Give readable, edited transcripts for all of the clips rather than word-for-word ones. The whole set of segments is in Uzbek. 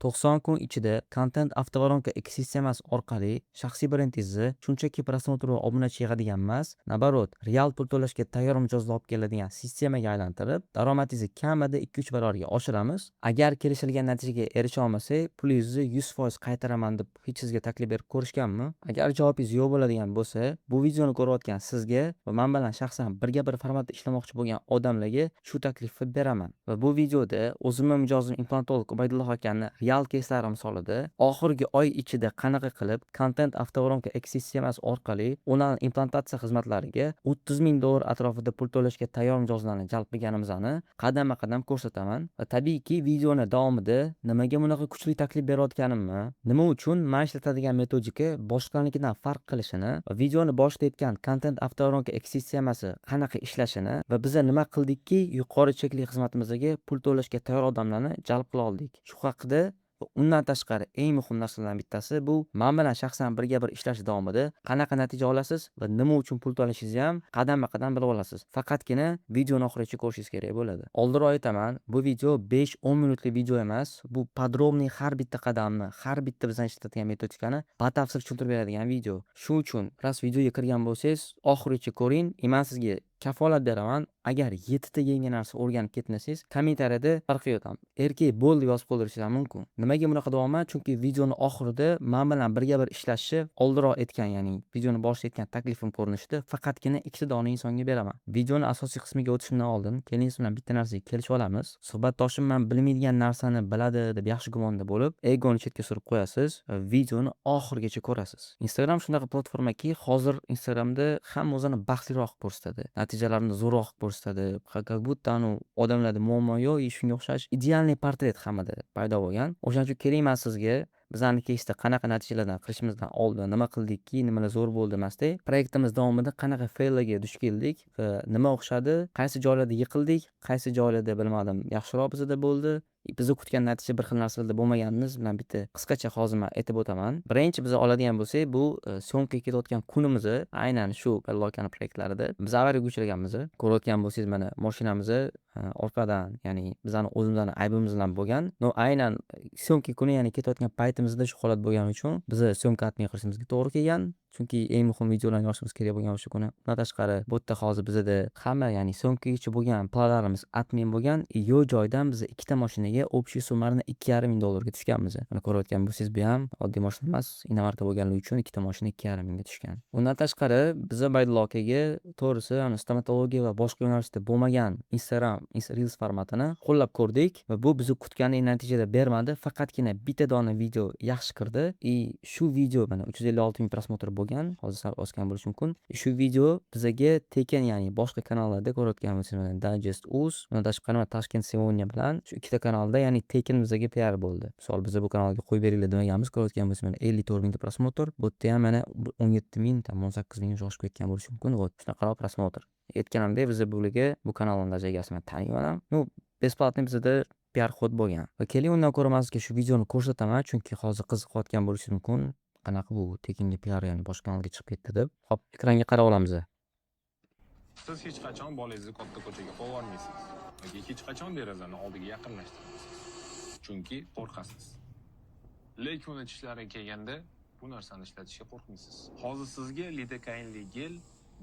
90 kun ichida Content avtovoronka ekosistemasi orqali shaxsiy brendingizni shunchaki prosmotr va obunachi yig'adigan emas, nabarot, real pul to'lashga tayyor mijozlar olib keladigan sistemaga aylantirib, daromadingizni kamida 2-3 barobarga oshiramiz. Agar kelishilgan natijaga erisha olmasak, pulingizni 100% qaytaraman deb hech sizga taklif berib ko'rishganmi? Agar javobingiz yo'q bo'ladigan bo'lsa, bu videoni ko'rayotgan sizga va men bilan shaxsan birga bir formatda ishlamoqchi bo'lgan odamlarga shu taklifni beraman. Va bu videoda o'zimni mijozim implantolog Ubaydulloh akani real кейslari misolida oxirgi oy ichida qanaqa qilib Content avtovoronka ekosistemasi orqali onlayn implantatsiya xizmatlariga $30,000 atrofida pul to'lashga tayyor mijozlarni jalb qilganimizni qadama-qadam ko'rsataman. Va tabiiyki videoni davomida nimaga bunaqa kuchli taklif berayotganimni, nima uchun men ishlatadigan metodika boshqalarnikidan farq qilishini va videoni boshida aytgan Content avtovoronka ekosistemasi qanaqa ishlashini va biz nima qildikki yuqori chekli xizmatimizga pul to'lashga tayyor odamlarni jalb qila oldik. Shu haqida va undan tashqari eng muhim narsalardan bittasi bu men bilan shaxsan birga bir ishlash davomida qanaqa natija olasiz va nima uchun pul to'lashingizni ham qadama-qadam bilib olasiz. Faqatgina videoni oxirigacha ko'rishingiz kerak bo'ladi. Oldinroq aytaman, bu video 5-10 minutlik video emas, bu podrobniy har bitta qadamni, har bitta bizdan ishlatadigan metodikani batafsil tushuntirib beradigan video. Shuning uchun ras videoga kirgan bo'lsangiz, oxirigacha ko'ring. Men sizga kafolat beraman, agar 7 ta yangi narsa o'rganib ketmasangiz, kommentariyada farqi yo'q. Erkak bo'ldi yozib qoldirishingiz mumkin. Nimaga bunaqa deyapman? Chunki videoni oxirida men bilan birga bir ishlashni oldinroq aytgan, ya'ni videoni boshida aytgan taklifim ko'rinishida faqatgina 2 ta dona insonga beraman. Videoni asosiy qismiga o'tishimdan oldin, keling siz bilan bitta narsaga kelishib olamiz. Suhbatdoshim men bilmaydigan narsani biladi deb yaxshi gumonda bo'lib, egoni chetga surib qo'yasiz va videoni oxirigacha ko'rasiz. Instagram shunaqa platformaki, hozir Instagramda hamma o'zini baxtliroq ko'rsatadi. Natijalarni zo'roq ko'rsatadi. Как будто odamlarda muammo yo'q, shunga o'xshash idealniy portret hammada paydo bo'lgan. O'shaning uchun keling men sizga bizning keysda qanaqa natijalardan qilishimizdan oldin nima qildikki, nimalar zo'r bo'ldi emasda, proyektimiz davomida qanaqa faillarga duch keldik va nima o'xshadi, qaysi joylarda yiqildik, qaysi joylarda bilmadim, yaxshiroq bizda bo'ldi. Bizni kutgan natija bir xil narsalarda bo'lmaganimiz bilan bitta qisqacha hozir men aytib o'taman. Birinchi biz oladigan bo'lsak, bu syomkaga ketayotgan kunimizni aynan shu lokal proyektlarida biz avariyaga uchraganmiz. Ko'rayotgan bo'lsangiz mana mashinamizni orqadan, ya'ni bizning o'zimizning aybimiz bilan bo'lgan. No aynan syomka kuni, ya'ni ketayotgan paytimizda shu holat bo'lgani uchun biz syomka atmay qilishimizga to'g'ri kelgan. Chunki eng muhim videolarni yozishimiz kerak bo'lgan o'sha kuni. Bundan tashqari, bu yerda hozir bizda hamma, ya'ni syomkagacha bo'lgan planlarimiz atmin bo'lgan. Yo'l joydan biz 2 ta mashinaga общий summarni $2,500 tushganmiz. Mana ko'rayotgan bo'lsangiz, bu ham oddiy mashina emas, inomarka bo'lganligi uchun 2 ta mashina $2,500 tushgan. Undan tashqari, biz Ubaydulloh akaga to'g'risi, stomatologiya va boshqa yo'nalishda bo'lmagan Instagram Reels formatini qo'llab ko'rdik va bu bizni kutgandek natijada bermadi. Faqatgina bitta dona video yaxshi kirdi. Shu video mana 356 ming prosmotr bo'lgan, hozir sal osgan bo'lishi mumkin. Shu video bizga tekin, ya'ni boshqa kanallarda ko'rayotgan bo'lsangiz, Digest.uz, undan tashqari Tashkent Сегодня bilan shu ikkita kanalda, ya'ni tekin bizga PR bo'ldi. Misol biz bu kanalga qo'yib beringlar demaganmiz, ko'rayotgan bo'lsangiz 54 ming prosmotr, bu yerda ham mana 17 ming, 18 ming oshib ketgan bo'lishi mumkin. Shunaqa prosmotr. Aytganimdek, biz bu kanalning egasini taniyman. Besplatniy bizda PR xod bo'lgan. Va keling undan ko'ra men sizga shu videoni ko'rsataman, chunki hozir qiziqayotgan bo'lishi mumkin. Qanaqa bu tekinga PR, ya'ni boshqa kanalga chiqib ketdi deb. Hop, ekranga qarab olamiz. Siz hech qachon bolangizni katta ko'chaga qo'yib olmaysiz yoki hech qachon derazani oldiga yaqinlashtirmaysiz. Chunki qo'rqasiz. Lekin uni tishlariga kelganda bu narsani ishlatishga qo'rqmaysiz. Hozir sizga lidokainli gel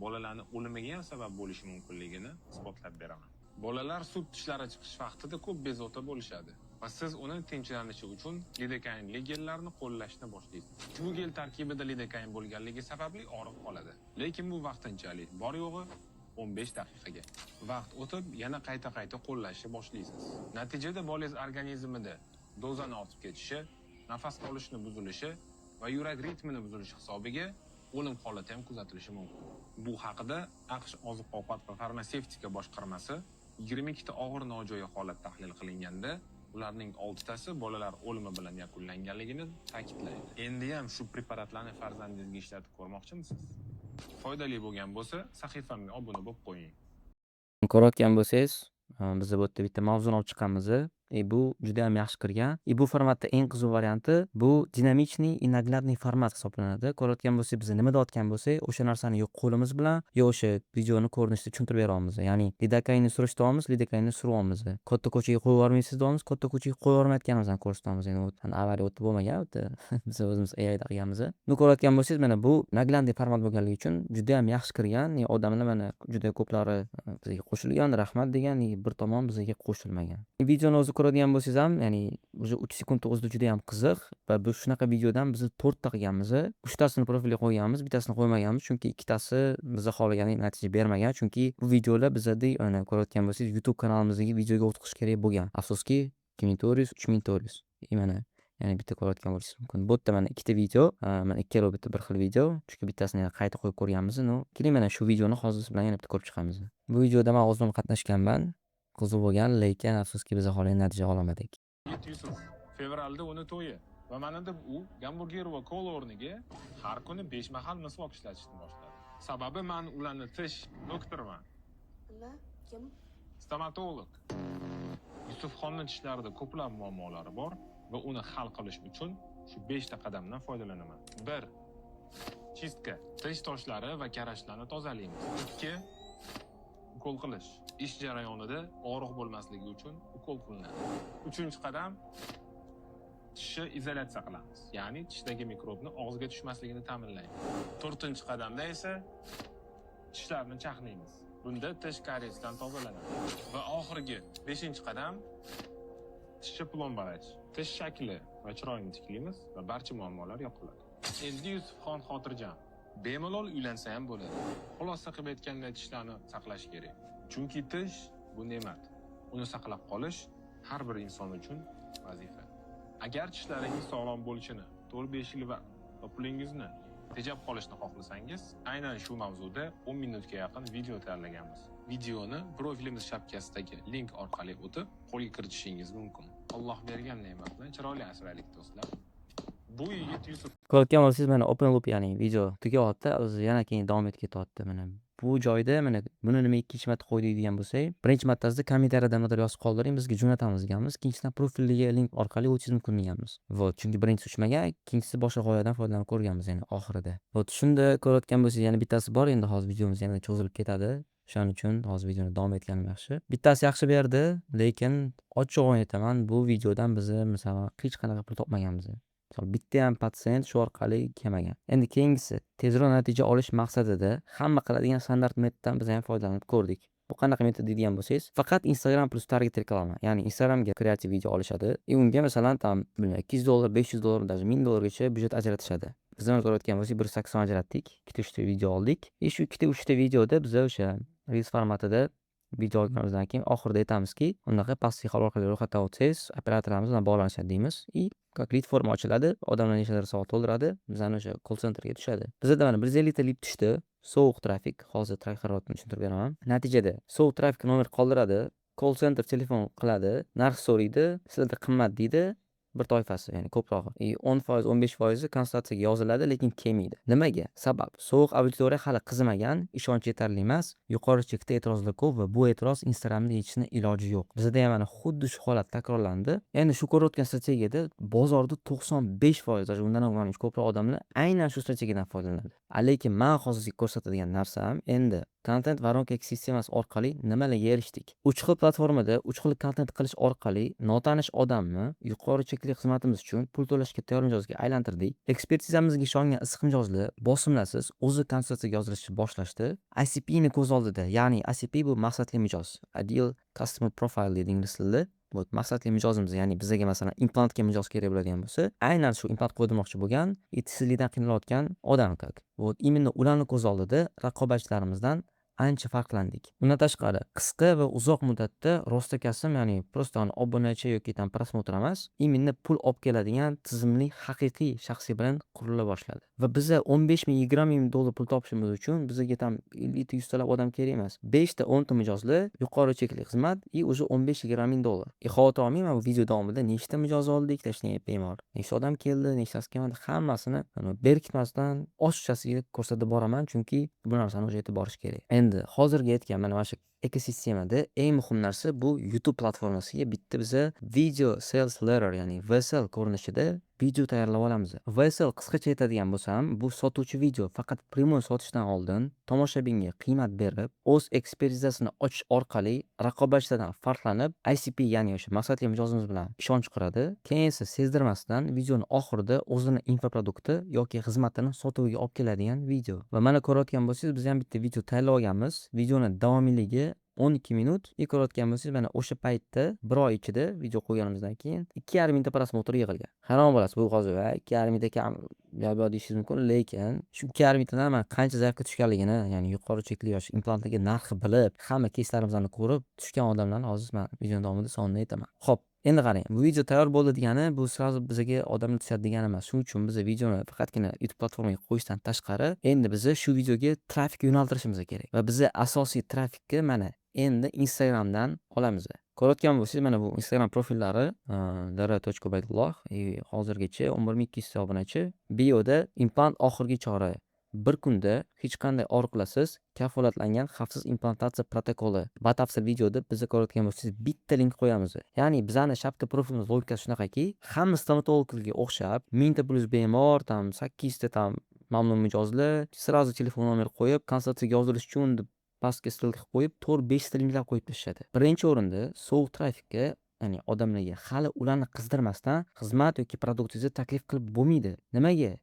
bolalarning o'limiga ham sabab bo'lishi mumkinligini isbotlab beraman. Bolalar sut tishlari chiqish vaqtida ko'p bezovta bo'lishadi va siz uni tinchlanishi uchun lidokainli gellarni qo'llashni boshlaysiz. Bu gel tarkibida lidokain bo'lganligi sababli og'riq qoladi. Lekin bu vaqtinchalik, bor yo'g'i 15 daqiqaga. Vaqt o'tib yana qayta qo'llashni boshlaysiz. Natijada bolangiz organizmida dozani ortib ketishi, nafas olishni buzilishi va yurak ritmini buzilishi hisobiga o'lim holati ham kuzatilishi mumkin. Bu haqida AQSh Oziq-ovqat va farmatsevtika boshqarmasi 22 ta og'ir nojo'ya holat tahlil qilinganda, ularning 6 tasi bolalar o'limi bilan yakunlanganligini ta'kidlaydi. Endi ham shu preparatlarni farzandingizga ishlatib ko'rmoqchimisiz? Foydali bo'lgan bo'lsa, sahifamga obuna bo'lib qo'ying. Ko'rayotgan bo'lsangiz, biz bu yerda bitta mavzuni olib chiqqanmiz. Bu juda ham yaxshi kirgan. Bu formatda eng qiziq varianti bu dinamichniy и наглядный format hisoblanadi. Ko'rayotgan bo'lsak, biz nima deyotgan bo'lsak, o'sha narsani yo qo'limiz bilan, yo o'sha videoni ko'rinishida tushuntirib beryapmiz. Ya'ni lidokayni surishtiryapmiz, lidokayni suryapmiz. Katta ko'chaga qo'yib yubormaysiz deyapmiz, katta ko'chaga qo'yib yubormayotganimizni ko'rsatyapmiz. Endi avariya o'tib bo'lmagan, biz o'zimiz AIda qilganmiz. Bu ko'rayotgan bo'lsangiz, mana bu наглядный format bo'lganligi uchun juda ham yaxshi kirgan. Odamlar mana juda ko'plari bizga qo'shilgan, rahmat degan, bir tomon bizga qo'shilmagan. Videoni o'zi ko'radigan bo'lsangiz ham, ya'ni o'zi 3 sekundda o'zida juda ham qiziq va biz shunaqa videodan biz 4 ta qilganmiz. 3 tasini profilga qo'yganmiz, bittasini qo'ymaganmiz, chunki ikkitasi biz xohlagan natija bermagan. Chunki bu videolar bizda ana ko'rayotgan bo'lsangiz YouTube kanalimizga videoga o'tqizish kerak bo'lgan. Afsuski 2400, 3400. Mana ya'ni bitta ko'rayotgan bo'lishingiz mumkin. Bu yerda mana ikkita video, mana ikkalovi bitta bir xil video, chunki bittasini qayta qo'yib ko'rganmiz. Keling mana shu videoni hozir siz bilan yana bitta ko'rib chiqamiz. Bu videoda men o'zim qatnashganman. Qiziq bo'lgan, lekin afsuski biz xohlagan natija ololmadik. Yusuf fevralda uni to'yi va mana deb u gamburger va kola o'rniga har kuni 5 mahal misvok ishlatishni boshladi. Sababi men ularni tish doktorman. Nima? Kim? Stomatolog. Yusufxonning tishlarida ko'plab muammolari bor va uni hal qilish uchun shu 5 ta qadamdan foydalanaman. 1. Chistka. Tish toshlari va karashlarni tozalaymiz. 2. Ukol qilish. Ish jarayonida og'riq bo'lmasligi uchun ukol qilinadi. 3-qadam tishni izolyatsiya qilamiz. Ya'ni tishdagi mikrobni og'izga tushmasligini ta'minlaymiz. 4-qadamda esa tishlarni chaqnaymiz. Bunda tish kariyesdan tozalanadi. Va oxirgi 5-qadam tishni plombalash. Tish shakli va chiroyini tiklaymiz va barcha muammolar yo'qoladi. Endi Yusufxon xotirjam. Bemalol uylansa ham bo'ladi. Xulosa qilib aytganda tishlarni saqlash kerak. Chunki tish bu ne'mat. Uni saqlab qolish har bir inson uchun vazifa. Agar tishlaringiz sog'lom bo'lishini, 4-5 yil va pulingizni tejab qolishni xohlasangiz, aynan shu mavzuda 10 minutga yaqin video tayyorlaganmiz. Videoni profilimiz shapkasidagi link orqali o'tib, qo'lga kiritishingiz mumkin. Alloh bergan ne'matni chiroyli asraylik do'stlar. Bu yigit Yusuf Ko'rayotgan bo'lsangiz mana open loop, ya'ni video tugayapti, o'zi yana keyin davom etib ketyapti. Mana bu joyda mana buni nimaga ikkinchi marta qo'ydik degan bo'lsak, birinchi martasida kommentariyada nimadir yozib qoldiring, bizga jo'natamiz deganmiz. Ikkinchisidan profiliga link orqali o'tishingiz mumkin deganmiz. Chunki birinchisi uchmagan, ikkinchisi boshqa g'oyadan foydalanib ko'rganmiz yani oxirida. Shunda ko'rayotgan bo'lsangiz yana bittasi bor, endi hozir videomiz yana cho'zilib ketadi. Shuning uchun hozir videoni davom etganim yaxshi. Bittasi yaxshi berdi, lekin ochig'ini aytaman, bu videodan biz masalan hech qanaqa pul topmaganmiz. Bitta ham patsient shu orqali kelmagan. Endi keyingisi tezroq natija olish maqsadida hamma qiladigan standart metoddan biz ham foydalanib ko'rdik. Bu qanaqa metod deydigan bo'lsangiz, faqat Instagram plus target reklama. Ya'ni Instagramga kreativ video olishadi. Unga masalan tam $200, $500, даже $1000gacha byudjet ajratishadi. Biz nima ko'rayotgan bo'lsak, 180 ajratdik. 2-3 ta video oldik. Shu 2-3 ta videoda biz o'sha Reels formatida video olganimizdan keyin oxirida aytamizki, unaqa passiv hol orqali ro'yxatdan o'tsangiz, operatorlarimiz bilan bog'lanishadi deymiz. Как lead forma ochiladi, odamlar nechtadir savol to'ldiradi, bizani o'sha call centerga tushadi. Bizda mana 150 ta lead tushdi. Sovuq trafik, hozir trafik haroratini tushuntirib beraman. Natijada sovuq trafik nomer qoldiradi, call center telefon qiladi, narx so'raydi, sizlarda qimmat deydi. Bir toifasi, ya'ni ko'prog'i 10%, 15% konsultatsiyaga yoziladi, lekin kelmaydi. Nimaga? Sabab sovuq auditoriya hali qizimagan, ishonch yetarli emas, yuqori chekda e'tirozlar ko'p va bu e'tiroz Instagramda yechishni iloji yo'q. Bizda ham mana xuddi shu holat takrorlandi. Endi shu ko'rayotgan strategiyada bozorda 95%, undan ham ko'proq odamlar aynan shu strategiyadan foydalanadi. Lekin men hozir ko'rsatadigan narsam endi content воронка ekosistemasi orqali nimalarga erishdik? 3 xil platformada 3 xil content qilish orqali notanish odamni yuqori chekli xizmatimiz uchun pul to'lashga tayyor mijozga aylantirdik. Ekspertizamizga ishongan issiq mijozlar bosimlasiz o'zi konsultatsiyaga yozilishni boshlashdi. ICP ni ko'z oldida, ya'ni ICP bu maqsadli mijoz, Ideal Customer Profile deydi ingliz tilida. Bu maqsadli mijozimiz, ya'ni bizga masalan implantga mijoz kerak bo'ladigan bo'lsa, aynan shu implant qo'ydirmoqchi bo'lgan, tishsizlikdan qiynalayotgan odam как. Именно ularni ko'z oldida raqobatchilarimizdan ancha farqlandik. Undan tashqari, qisqa va uzoq muddatda rostakasim, ya'ni просто obunachi yoki tam prosmotr emas, именно pul olib keladigan tizimli haqiqiy shaxsiy brend qurila boshladi. Va biza 15 ming, 20 ming dollar pul topishimiz uchun bizga tam 50-100 talab odam kerak emas. 5 ta 10 ta mijozlar, yuqori chekli xizmat и уже 15-20 ming dollar. Xavotir olmang, bu video davomida nechta mijoz oldik, tashlab bemalol. Nechta odam keldi, nechtasi kelmadi, hammasini berkitmasdan ochiqchasiga ko'rsatib boraman, chunki bu narsani o'zi aytib borish kerak. Endi hozirgi aytgan mana shu ekosistemada eng muhim narsa bu YouTube platformasiga bitta biza video sales letter, ya'ni VSL ko'rinishida video tayyorlab olamiz. VSL qisqacha aytadigan bo'lsam, bu sotuvchi video faqat primoy sotishdan oldin tomoshabinga qiymat berib, o'z ekspertizasini ochish orqali raqobatchilardan farqlanib, ICP, ya'ni o'sha maqsadli mijozimiz bilan ishonch quradi. Keyin esa sezdirmasdan videoni oxirida o'zini infoprodukti yoki xizmatini sotuviga olib keladigan video. Va mana ko'rayotgan bo'lsangiz, biz ham bitta video tayyorlab olganmiz. Videoni davomiyligi 12 minut. Ko'rayotgan bo'lsangiz, mana o'sha paytda 1 oy ichida video qo'yganimizdan keyin 2,5 mingta prosmotr yig'ilgan. Hayron bo'lasiz, bu hozir 2,5 mingta kam yo'q deyishingiz mumkin, lekin shu 2,5 mingtadan mana qancha zaifga tushganligini, ya'ni yuqori chekli yosh implantlarga narxi bilib, hamma keyslarimizni ko'rib tushgan odamlarni hozir men video davomida sonini aytaman. Xo'p, endi qarang, bu video tayyor bo'ldi degani, bu sразу bizga odamlar tushadi degani emas. Shuning uchun biz videoni faqatgina YouTube platformaga qo'yishdan tashqari, endi biz shu videoga trafik yo'naltirishimiz kerak. Va biz asosiy trafikni mana endi Instagramdan olamiz. Ko'rayotgan bo'lsangiz, mana bu Instagram profillari dara.baydulloh, hozirgacha 11,200 ta obunachi. Bioda implant oxirgi chora. Bir kunda hech qanday og'riqlarsiz kafolatlangan xavfsiz implantatsiya protokoli. Batafsil videoda biz ko'rayotgan bo'lsangiz bitta link qo'yamiz. Ya'ni bizani shapka profilimiz logikasi shunaqaki, hamma stomatologlarga o'xshab 1000 ta plyus bemor, 800 ta mamnun mijozlar sразу telefon nomer qo'yib, konsultatsiyaga yozilish uchun deb pastga ссылка qo'yib, 4-5 ta linklar qo'yib tashladi. Birinchi o'rinda sovuq trafikka, ya'ni odamlarga hali ularni qizdirmasdan xizmat yoki produktni taklif qilib bo'lmaydi. Nimaga?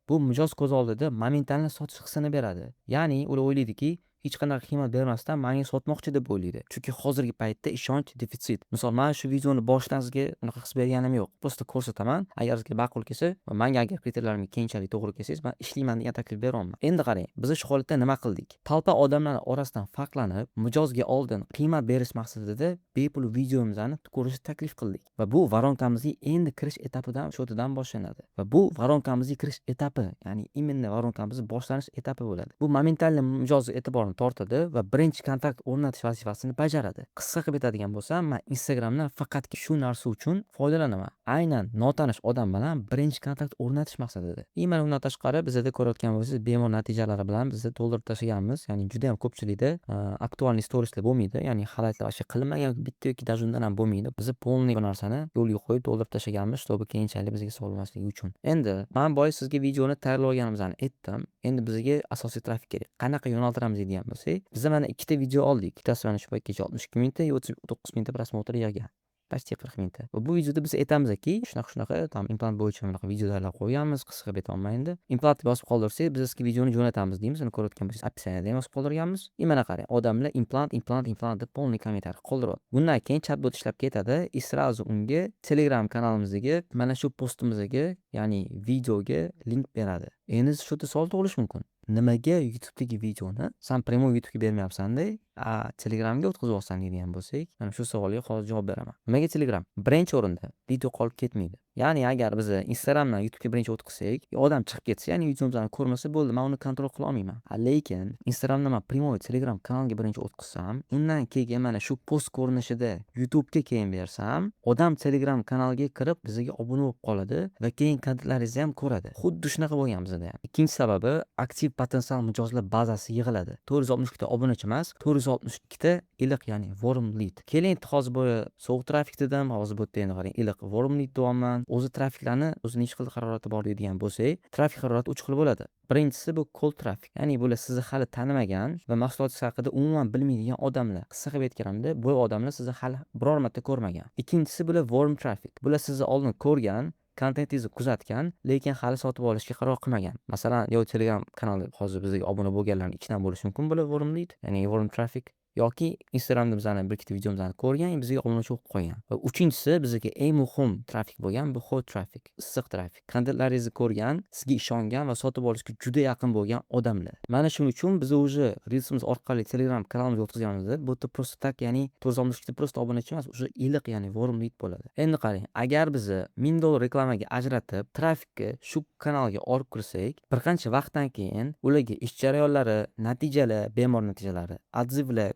Bu mijoz ko'z oldida momentalni sotish hissini beradi. Ya'ni ular o'ylaydiki, hech qanaqa qiymat bermasdan menga sotmoqchi deb o'ylaydi. Chunki hozirgi paytda ishonch defitsit. Misol, men shu videoni boshidan sizga unaqa his berganim yo'q. Prosta ko'rsataman. Agar sizga ma'qul kelsa va menga agar kriteriyalarga keyinchalik to'g'ri kelsangiz, men ishlayman degan taklif beraman. Endi qarang, biz shu holatda nima qildik? Talpa odamlar orasidan farqlanib, mijozga oldin qiymat berish maqsadida bepul videomizni ko'rishni taklif qildik. Va bu varonkamizning endi kirish etapidan shotidan boshlanadi. Va bu varonkamizning kirish etapi, ya'ni imенно varonkamizning boshlanish etapi bo'ladi. Bu momentalni mijoz e'tiborini tortadi va birinchi kontakt o'rnatish vazifasini bajaradi. Qisqa qilib aytadigan bo'lsam, men Instagramdan faqat shu narsa uchun foydalanaman. Aynan notanish odam bilan birinchi kontakt o'rnatish maqsadida. Mana undan tashqari bizda ko'rayotgan bo'lsangiz, bemor natijalari bilan biz to'ldirib tashlaganmiz. Ya'ni juda ham ko'pchilikda aktualniy storieslar bo'lmaydi. Ya'ni highlightlar vaqti qilinmagan bitta yoki даже undan ham bo'lmaydi. Biz polniy bu narsani yo'lga qo'yib to'ldirib tashlaganmiz, чтобы keyinchalik bizga so'ralmasligi uchun. Endi men boya sizga videoni tayyorlaganimizni aytdim. Endi bizga asosiy trafik kerak. Qanaqa yo'naltiramiz degan bo'lsak, biz mana ikkita video oldik. Bittasi mana shu paytgacha 62 mingta, 39 mingta prosmotr yig'gan. Почти 40 mingta. Va bu videoda biz aytamizki, shunaqa implant bo'yicha bunaqa videolar qo'yganmiz, qisqa qilib aytolmayman endi. Implantni bosib qoldirsak, biz sizga videoni jo'natamiz deymiz. Uni ko'rayotgan bo'lsangiz, opsiyada ham yozib qoldirganmiz. Mana qarang, odamlar implant deb polniy kommentariy qoldiryapti. Bundan keyin chatbot ishlab ketadi, sразу unga Telegram kanalimizga, mana shu postimizga, ya'ni videoga link beradi. Endi shu savol tug'ilishi mumkin. Nimaga YouTube'dagi videoni sen primoy YouTube'ga bermayapsan-da, Telegramga o'tkazib deydigan bo'lsak, mana shu savolga hozir javob beraman. Nimaga Telegram? Birinchi o'rinda video qolib ketmaydi. Ya'ni agar biz Instagramdan YouTube'ga birinchi o'tkazsak, odam chiqib ketsa, ya'ni videomizni ko'rmasa bo'ldi, men uni kontrol qila olmayman. Lekin Instagramdan men primoy Telegram kanaliga birinchi o'tkazsam, undan keyin mana shu post ko'rinishida YouTube'ga keyin bersam, odam Telegram kanaliga kirib bizga obuna bo'lib qoladi va keyin kontentlaringizni ham ko'radi. Xuddi shunaqa bo'lgan bizda ham. Ikkinchi sababi, aktiv potensial mijozlar bazasi yig'iladi. 462 ta obunachi emas, 462 ta iliq, ya'ni warm lead. Keling, hozir bu sovuq trafik dedim, hozir bu yerda endi qarang, iliq warm lead deyapman. O'zi trafiklarni o'zining ish qildi harorati bor deydigan bo'lsak, trafik harorati 3 xil bo'ladi. Birinchisi bu cold trafik. Ya'ni bular sizni hali tanimagan va mahsulotingiz haqida umuman bilmaydigan odamlar. Qisqa qilib aytganimda, bu odamlar sizni hali biror marta ko'rmagan. Ikkinchisi bular warm trafik. Bular sizni oldin ko'rgan, kontentingizni kuzatgan, lekin hali sotib olishga qaror qilmagan. Masalan, yo Telegram kanali hozir bizga obuna bo'lganlarning ichidan bo'lishi mumkin bular warm lead, ya'ni warm trafik. Yoki Instagramda bizani bir ikkita videomizni ko'rgan, bizga obunachi bo'lib qo'ygan. Va uchinchisi bizga eng muhim trafik bo'lgan bu hot trafik, issiq trafik. Kontentlaringizni ko'rgan, sizga ishongan va sotib olishga juda yaqin bo'lgan odamlar. Mana shuning uchun biz o'zi Reelsimiz orqali Telegram kanalimizga o'tkazganimizda, bu yerda prosta tak, ya'ni 462 ta prosta obunachi emas, o'sha iliq, ya'ni warm lead bo'ladi. Endi qarang, agar biz $1000 reklamaga ajratib, trafikni shu kanalga olib kirsak, bir qancha vaqtdan keyin ularga ish jarayonlari, natijalar, bemor natijalari, odzivlar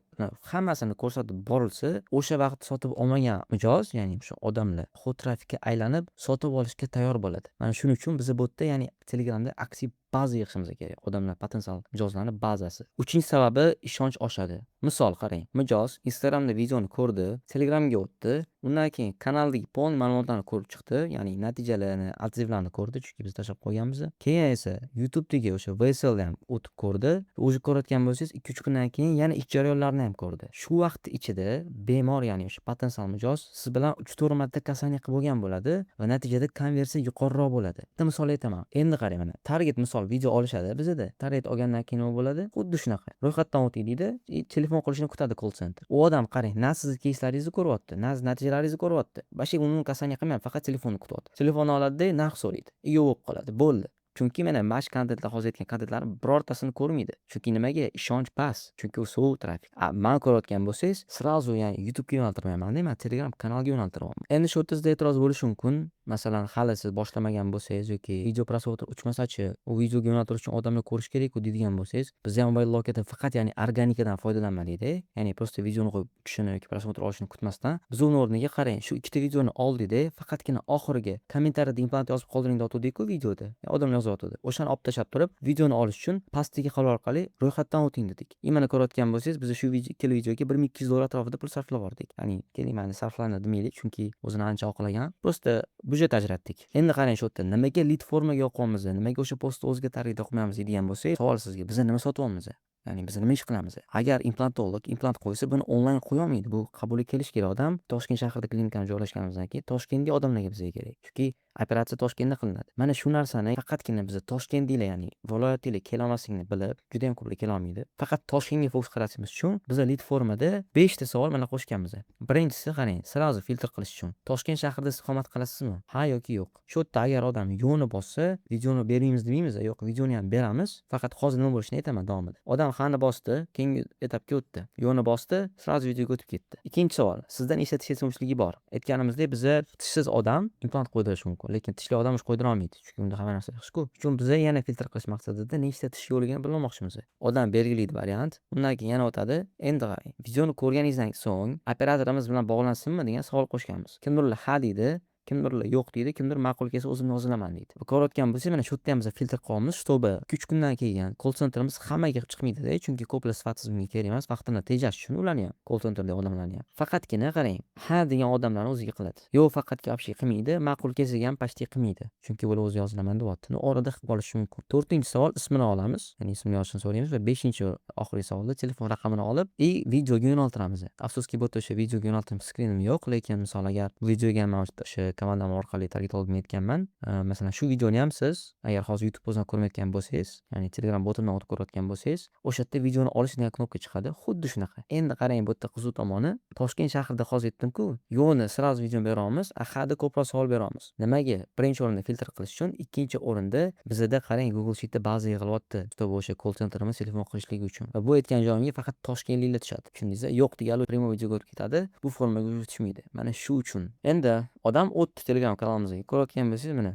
hammasini ko'rsatib borilsa, o'sha vaqt sotib olmagan mijoz, ya'ni o'sha odamlar hot trafikka aylanib sotib olishga tayyor bo'ladi. Mana shuning uchun biz bu yerda, ya'ni Telegramda aktiv baza yig'ishimiz kerak. Odamlar potensial mijozlarni bazasi. 3-sababi ishonch oshadi. Misol qarang, mijoz Instagramda videoni ko'rdi, Telegramga o'tdi, undan keyin kanaldagi polniy ma'lumotlarni ko'rib chiqdi, ya'ni natijalarni, odzivlarni ko'rdi, chunki biz tashlab qo'yganmiz. Keyin esa YouTube'dagi o'sha VSL ham o'tib ko'rdi. O'zi ko'rayotgan bo'lsangiz 2-3 kundan keyin yana ish jarayonlarini ham ko'rdi. Shu vaqt ichida bemor, ya'ni o'sha potensial mijoz siz bilan 3-4 marta kasallik qilib bo'lgan bo'ladi va natijada konversiya yuqoriroq bo'ladi. Bitta misol aytaman. Endi qarang mana. Target misol video olishadi bizda. Target olgandan keyin nima bo'ladi? Xuddi shunaqa. Ro'yxatdan o'ting deydi, telefon qilishni kutadi call center. U odam qarang, na sizni кейslaringizni ko'ryapti, na natijalaringizni ko'ryapti. Boshqa umuman kasallik qilmayapti, faqat telefonni kutyapti. Telefonni oladi-da, narx so'raydi. Ega bo'lib qoladi. Bo'ldi. Chunki mana mash kontentlar hozir aytgan kontentlarni birortasini ko'rmaydi. Chunki nimaga? Ishonch past. Chunki u sovuq trafik. Men ko'rayotgan bo'lsangiz, srazu ya'ni YouTube ga yo'naltirmayman-da, men Telegram kanaliga yo'naltiryapman. Endi shu o'rtasida e'tiroz bo'lishi mumkin. Masalan, hali siz boshlamagan bo'lsangiz yoki video prosmotr uchmasa-chi, u videoga yo'naltirish uchun odamlar ko'rish kerak-ku deydigan bo'lsangiz, biz ham mobil loketdan faqat ya'ni organikadan foydalanmaylik-da. Ya'ni prosta videoni qo'yib tushishini yoki prosmotr olishini kutmasdan, biz uni o'rniga qarang, shu ikkita videoni oldida faqatgina oxiriga kommentariyada implant yozib qoldiring deyotgandik-ku videoda. Odamlar yozyotdi. O'shani olib tashlab turib, videoni olish uchun pastdagi xavola orqali ro'yxatdan o'ting dedik. Mana ko'rayotgan bo'lsangiz, biz shu ikkala videoga $1200 atrofida pul sarflab yubordik. Ya'ni keling, mana sarflandi demaylik, chunki o'zini ancha oqlagan. Prosta budjet ajratdik. Endi qarang shu yerda nimaga lead formaga yoqamiz, nimaga o'sha postni o'ziga targ'ib qilmaymiz degan bo'lsangiz, savol sizga, biz nima sotyapmiz? Ya'ni biz nima ish qilamiz? Agar implantolog implant qo'ysa, buni onlayn qo'ya olmaydi. Bu qabulga kelish kerak odam. Toshkent shahrida klinikani joylashganimizdan keyin Toshkentga odamlarga bizga kerak. Chunki operatsiya Toshkentda qilinadi. Mana shu narsani faqatgina biz Toshkentliklar, ya'ni viloyatliklar kela olmasligini bilib, juda ham ko'plar kela olmaydi. Faqat Toshkentga fokus qaratishimiz uchun biz lead formada 5 ta savol mana qo'shganmiz. Birinchisi qarang, srazu filtr qilish uchun. Toshkent shahrida istiqomat qilasizmi? Ha yoki yo'q. Shu yerda agar odam yo'ni bossa, videoni bermaymiz demaymiz, yo'q, videoni ham beramiz. Faqat hozir nima bo'lishini aytaman davomida. Odam hani bosdi, keyingi etapga o'tdi. Yo'ni bosdi, srazu videoga o'tib ketdi. Ikkinchi savol, sizdan ishlatish yetishmovchiligi bor. Aytganimizdek, biz tishsiz odam implant qo'ydirish mumkin, lekin tishli odam ish qo'ydira olmaydi. Chunki unda hamma narsa yaxshi-ku. Chunki biz yana filtr qilish maqsadida nechta tish yo'ligini bilmoqchimiz. Odam belgilaydi variant, undan keyin yana o'tadi. Endi qarang, videoni ko'rganingizdan so'ng operatorimiz bilan bog'lansinmi degan savol qo'shganmiz. Kimdirlar ha deydi, kimdirlar yo'q deydi, kimdir ma'qul kelsa o'zim yozilaman deydi. Ko'rayotgan bo'lsangiz, mana shu yerda ham biz filtr qilamiz, чтобы 2-3 kundan keyin call centerimiz hammaga chiqmaydi-da, chunki ko'plar sifatsiz bunga kerak emas, vaqtini tejash uchun ularni ham, call centerdagi odamlarni ham. Faqatgina qarang, ha degan odamlarni o'ziga qiladi. Yo'q, faqatga вообще qilmaydi, ma'qul kelsa ham почти qilmaydi. Chunki ular o'zi yozilaman deyapti. Orada qilib qolishi mumkin. 4-savol ismini olamiz, ya'ni ismini yozishni so'raymiz va 5-oxirgi savolda telefon raqamini olib, videoga yo'naltiramiz. Afsuski bu yerda o'sha videoga yo'naltirish skrinim yo'q, lekin misol agar videoga men o'sha komandam orqali target olib aytganman. Masalan, shu videoni ham siz agar hozir YouTube o'zidan ko'rmayotgan bo'lsangiz, ya'ni Telegram botimdan o'tib ko'rayotgan bo'lsangiz, o'sha yerda videoni olish degan knopka chiqadi. Xuddi shunaqa. Endi qarang, bu yerda qiziq tomoni, Toshkent shahrida hozir aytdim-ku, yo'ni srazu videoni beramiz, ahada ko'proq savol beramiz. Nimaga? Birinchi o'rinda filtr qilish uchun, ikkinchi o'rinda bizda qarang, Google Sheetda baza yig'ilyapti. Ustida o'sha call centerimiz telefon qilishligi uchun. Va bu aytgan joyimga faqat toshkentliklar tushadi. Tushundingizmi? Yo'q degan primo videoga o'tib ketadi. Bu formaga tushmaydi. Mana shu uchun. Endi odam o'tdi Telegram kanalimizga. Ko'rayotgan bo'lsangiz, mana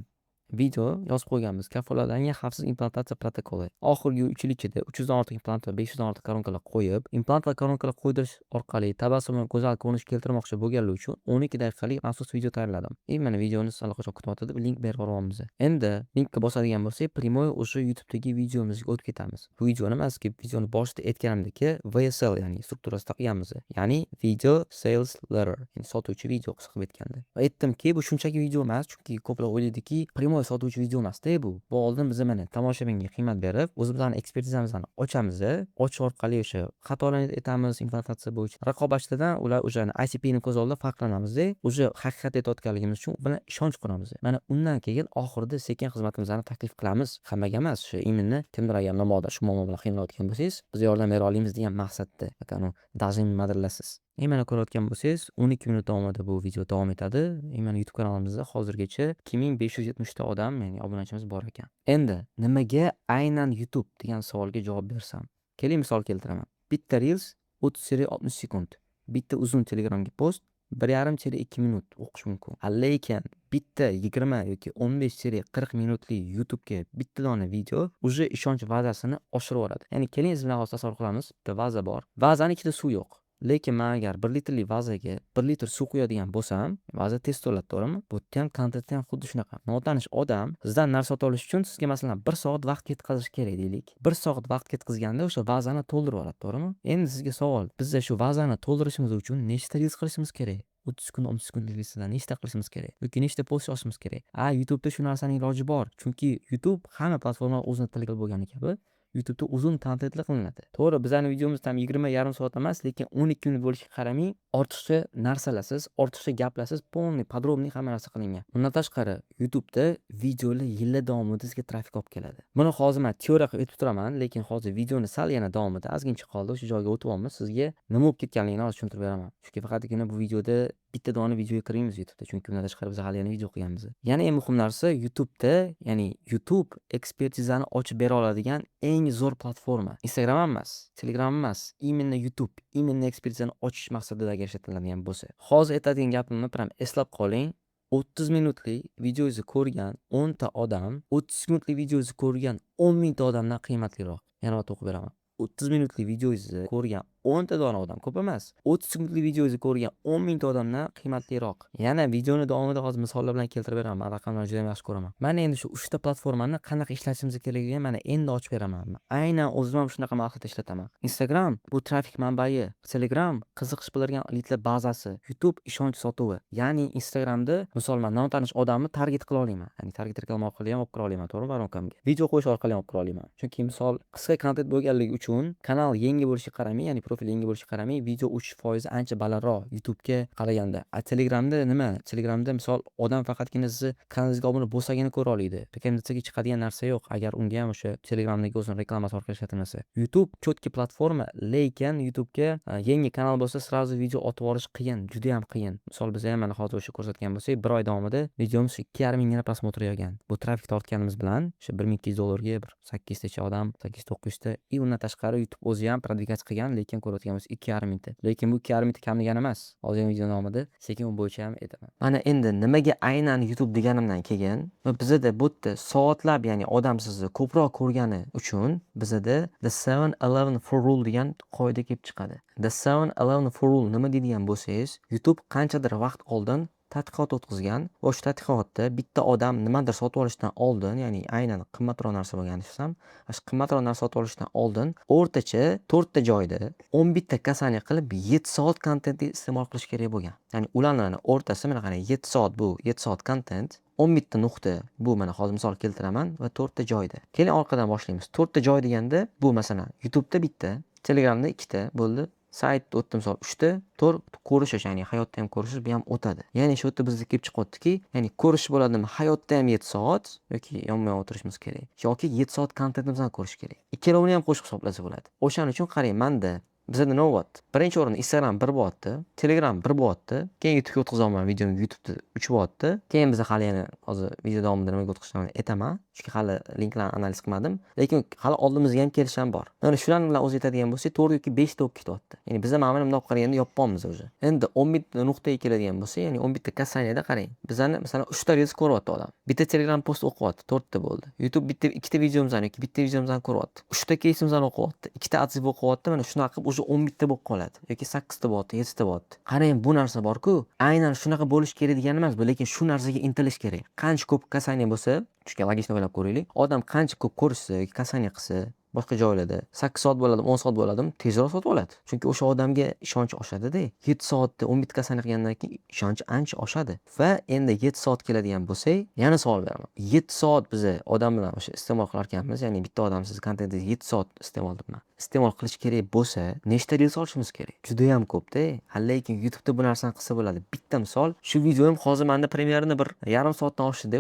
video yozib qo'yganmiz. Kafolatlangan xavfsiz implantatsiya protokoli. Oxirgi 3 yil ichida 300 dan ortiq implant va 500 dan ortiq koronkalar qo'yib, implant va koronkalar qo'ydirish orqali tabassumni go'zal ko'rinish keltirmoqchi bo'lganlar uchun 12 daqiqalik maxsus video tayyorladim. Mana videoni allaqachon kutyapti, link berib yuboramiz. Endi linkka bosadigan bo'lsak, primoy o'sha YouTube'dagi videomizga o'tib ketamiz. Bu videoni emas-ki, videoni boshida aytganimdek, VSL, ya'ni strukturasida qilganmiz. Ya'ni video sales letter, ya'ni sotuvchi video qisqa qilib aytganda. Va aytdimki, bu shunchaki video emas, chunki ko'plar o'ylaydiki, primoy sotuvchi video emas-da bu. Bu oldin biz mana tomoshabinga qiymat berib, o'zimizning ekspertizamizni ochamiz, ochish orqali o'sha xatolarni aytamiz, implantatsiya bo'yicha. Raqobatchilardan ular o'sha ICP'ni ko'z oldida farqlanamiz, o'sha haqiqat aytayotganligimiz uchun bilan ishonch quramiz. Mana undan keyin oxirida sekin xizmatimizni taklif qilamiz. Hammaga emas, o'sha imonni kimdir agar namoda shu muammo bilan qiynaladigan bo'lsangiz, biz yordam bera olamiz degan maqsadda. Akani dajin madrlasiz. Mana ko'rayotgan bo'lsangiz, 12 minut davomida bu video davom etadi. Mana YouTube kanalimizda hozirgacha 2570 ta odam, ya'ni obunachimiz bor ekan. Endi nimaga aynan YouTube degan savolga javob bersam, keling misol keltiraman. Bitta Reels 30-60 sekund. Bitta uzun Telegramga post 1,5-2 minut o'qish mumkin. Lekin bitta 20 yoki 15-40 minutli YouTube'ga bitta dona video o'sha ishonch vazasini oshirib yuboradi. Ya'ni keling biz bilan hozir tasavvur qilamiz, bitta vaza bor. Vazaning ichida suv yo'q. Lekin men agar 1 litrli vazaga 1 litr suv quyadigan bo'lsam, vaza tez to'ladi, to'g'rimi? Bu yerda ham kontentda ham xuddi shunaqa. Notanish odam sizdan narsa sotib olish uchun sizga masalan 1 soat vaqt ketkazish kerak deylik. 1 soat vaqt ketkazganda o'sha vazani to'ldirib oladi, to'g'rimi? Endi sizga savol, bizda shu vazani to'ldirishimiz uchun nechta reels qilishimiz kerak? 30 kun, 30 kunlik reelsdan nechta qilishimiz kerak? Yoki nechta post yozishimiz kerak? YouTube'da shu narsaning iloji bor. Chunki YouTube hamma platformalar o'zini tili bo'lgani kabi YouTube'da uzun kontentlar qilinadi. To'g'ri, bizning videomiz tam 20 yarim soat emas, lekin 12 minut bo'lishiga qaramay, ortiqcha narsalarsiz, ortiqcha gaplarsiz, полный, подробный hamma narsa qilingan. Bundan tashqari, YouTube'da videolar yillar davomida sizga trafik olib keladi. Buni hozir men teoriya qilib aytib turaman, lekin hozir videoni sal yana davomida ozgincha qoldi, o'sha joyga o'tib olamiz, sizga nima bo'lib ketganligini hozir tushuntirib beraman. Chunki faqatgina bu videoda bitta dona videoga kiramiz YouTube'da, chunki bundan tashqari biz hali yana video qilganmiz. Yana eng muhim narsa YouTube'da, ya'ni YouTube ekspertizani ochib bera oladigan eng zo'r platforma. Instagram emas, Telegram emas, именно YouTube, именно ekspertizani ochish maqsadida agar ishlatiladigan bo'lsa. Hozir aytadigan gapimni biram eslab qoling. 30 minutlik videoyizni ko'rgan 10 ta odam 30 minutlik videoyizni ko'rgan 10 mingta odamdan qiymatliroq. Yana o'qib beraman. 30 minutlik videoyizni ko'rgan 10 ta dona odam ko'p emas. 30 minutlik videoyizni ko'rgan 10 mingta odamdan qiymatliroq. Yana videoni davomida hozir misollar bilan keltirib beraman. Men raqamlarni juda ham yaxshi ko'raman. Mana endi shu 3 ta platformani qanaqa ishlatishimiz kerakligini mana endi ochib beraman. Aynan o'zim ham shunaqa maqsadda ishlataman. Instagram bu trafik manbai, Telegram qiziqish bildirgan elitlar bazasi, YouTube ishonch sotuvi. Ya'ni Instagramda misol men notanish odamni target qila olaman. Ya'ni target reklama orqali ham olib kira olaman, to'g'rimi, baronkamga. Video qo'yish orqali ham olib kira olaman. Chunki misol qisqa kontent bo'lganligi uchun kanal yangi bo'lishiga qaramay, ya'ni profil yangi bo'lishiga qaramay, video uchish foizi ancha balandroq YouTube'ga qaraganda. Telegramda nima? Telegramda misol odam faqatgina sizni kanalingizga obuna bo'lsagina ko'ra oladi. Rekomendatsiyaga chiqadigan narsa yo'q, agar unga ham o'sha Telegramdagi o'zining reklamasi orqali ishlatilmasa. YouTube cho'tki platforma, lekin YouTube'ga yangi kanal bo'lsa, srazu video otib olish qiyin, juda ham qiyin. Misol biz ham mana hozir o'sha ko'rsatgan bo'lsak, 1 oy davomida videomiz 2,5 mingga prosmotr olgan. Bu trafik tortganimiz bilan o'sha 1200 $ga bir 8 tacha odam, 8-9 ta, undan tashqari YouTube o'zi ham prodvikatsiya qilgan, lekin ko'rayotganimiz 2,5 mingta. Lekin bu 2,5 mingta kam degani emas. Hozir video davomida sekin u bo'yicha ham aytaman. Mana endi nimaga aynan YouTube deganimdan keyin, bizda bu yerda soatlab, ya'ni odam sizni ko'proq ko'rgani uchun bizda the 7-11 rule degan qoida kelib chiqadi. The 7-11 rule nima deydigan bo'lsangiz, YouTube qanchadir vaqt oldin tadqiqot o'tkazgan va o'sha tadqiqotda bitta odam nimadir sotib olishdan oldin, ya'ni aynan qimmatroq narsa bo'lganini desam, shu qimmatroq narsa sotib olishdan oldin o'rtacha 4 ta joyda 11 ta kasaniya qilib 7 soat kontentni iste'mol qilish kerak bo'lgan. Ya'ni ularning o'rtasi mana qarang, 7 soat bu 7 soat kontent, 11 ta nuqta bu mana hozir misol keltiraman va 4 ta joyda. Keling orqadan boshlaymiz. 4 ta joy deganda bu masalan YouTube'da bitta, Telegramda 2 ta bo'ldi. Saytda o'tdi misol 3 ta, 4 ko'rishish, ya'ni hayotda ham ko'rishish bu ham o'tadi. Ya'ni shu yerda bizga kelib chiqyaptiki, ya'ni ko'rish bo'ladimi, hayotda ham 7 soat yoki yonma-yon o'tirishimiz kerak. Yoki 7 soat kontentimizni qo'shish kerak. Ikkalovini ham qo'shib hisoblasa bo'ladi. O'shaning uchun qarang, menda bizda nima bo'lyapti? Birinchi o'rinda Instagram 1 bo'lyapti, Telegram 1 bo'lyapti, keyin YouTube'ga o'tkazolman videoni, YouTube'da 3 bo'lyapti. Keyin biz hali yana hozir video davomida nimaga o'tkazishni aytaman. Chunki hali linklarni analiz qilmadim, lekin hali oldimizga ham kelish ham bor. Mana shularni bilan o'zi aytadigan bo'lsak, 4 yoki 5 ta bo'lib ketyapti. Ya'ni biz ham mana bunday qaraganda yopibmiz o'zi. Endi 11 ta nuqtaga keladigan bo'lsa, ya'ni 11 ta kasaniyada qarang. Bizani masalan 3 ta reels ko'ryapti odam. Bitta Telegram post o'qiyapti, 4 ta bo'ldi. YouTube bitta 2 ta videomizni yoki bitta videomizni ko'ryapti. 3 ta keysimizni o'qiyapti, 2 ta atziv o'qiyapti. Mana shunaqa qilib o'sha 11 ta bo'lib qoladi yoki 8 ta bo'lyapti, 7 ta bo'lyapti. Qarang, bu narsa bor-ku, aynan shunaqa bo'lish kerak degani emas bu, lekin shu narsaga intilish kerak. Qancha ko'p kasaniya bo'lsa, chunki logik o'ylab ko'raylik. Odam qancha ko'p ko'rishsa yoki kasaniya qilsa, boshqa joylarda 8 soat bo'ladimi, 10 soat bo'ladimi, tezroq sotib oladi. Chunki o'sha odamga ishonch oshadi-da. 7 soatda 11 kasaniya qilgandan keyin ishonch ancha oshadi. Va endi 7 soat keladigan bo'lsak, yana savol beraman. 7 soat biz odam bilan o'sha iste'mol qilar ekanmiz, ya'ni bitta odam siz kontentingizni 7 soat iste'mol qilibman. Iste'mol qilish kerak bo'lsa, nechta reels olishimiz kerak? Juda ham ko'p-da. Lekin YouTube'da bu narsani qilsa bo'ladi. Bitta misol, shu videom hozir menda premyerini bir yarim soatdan oshdi-da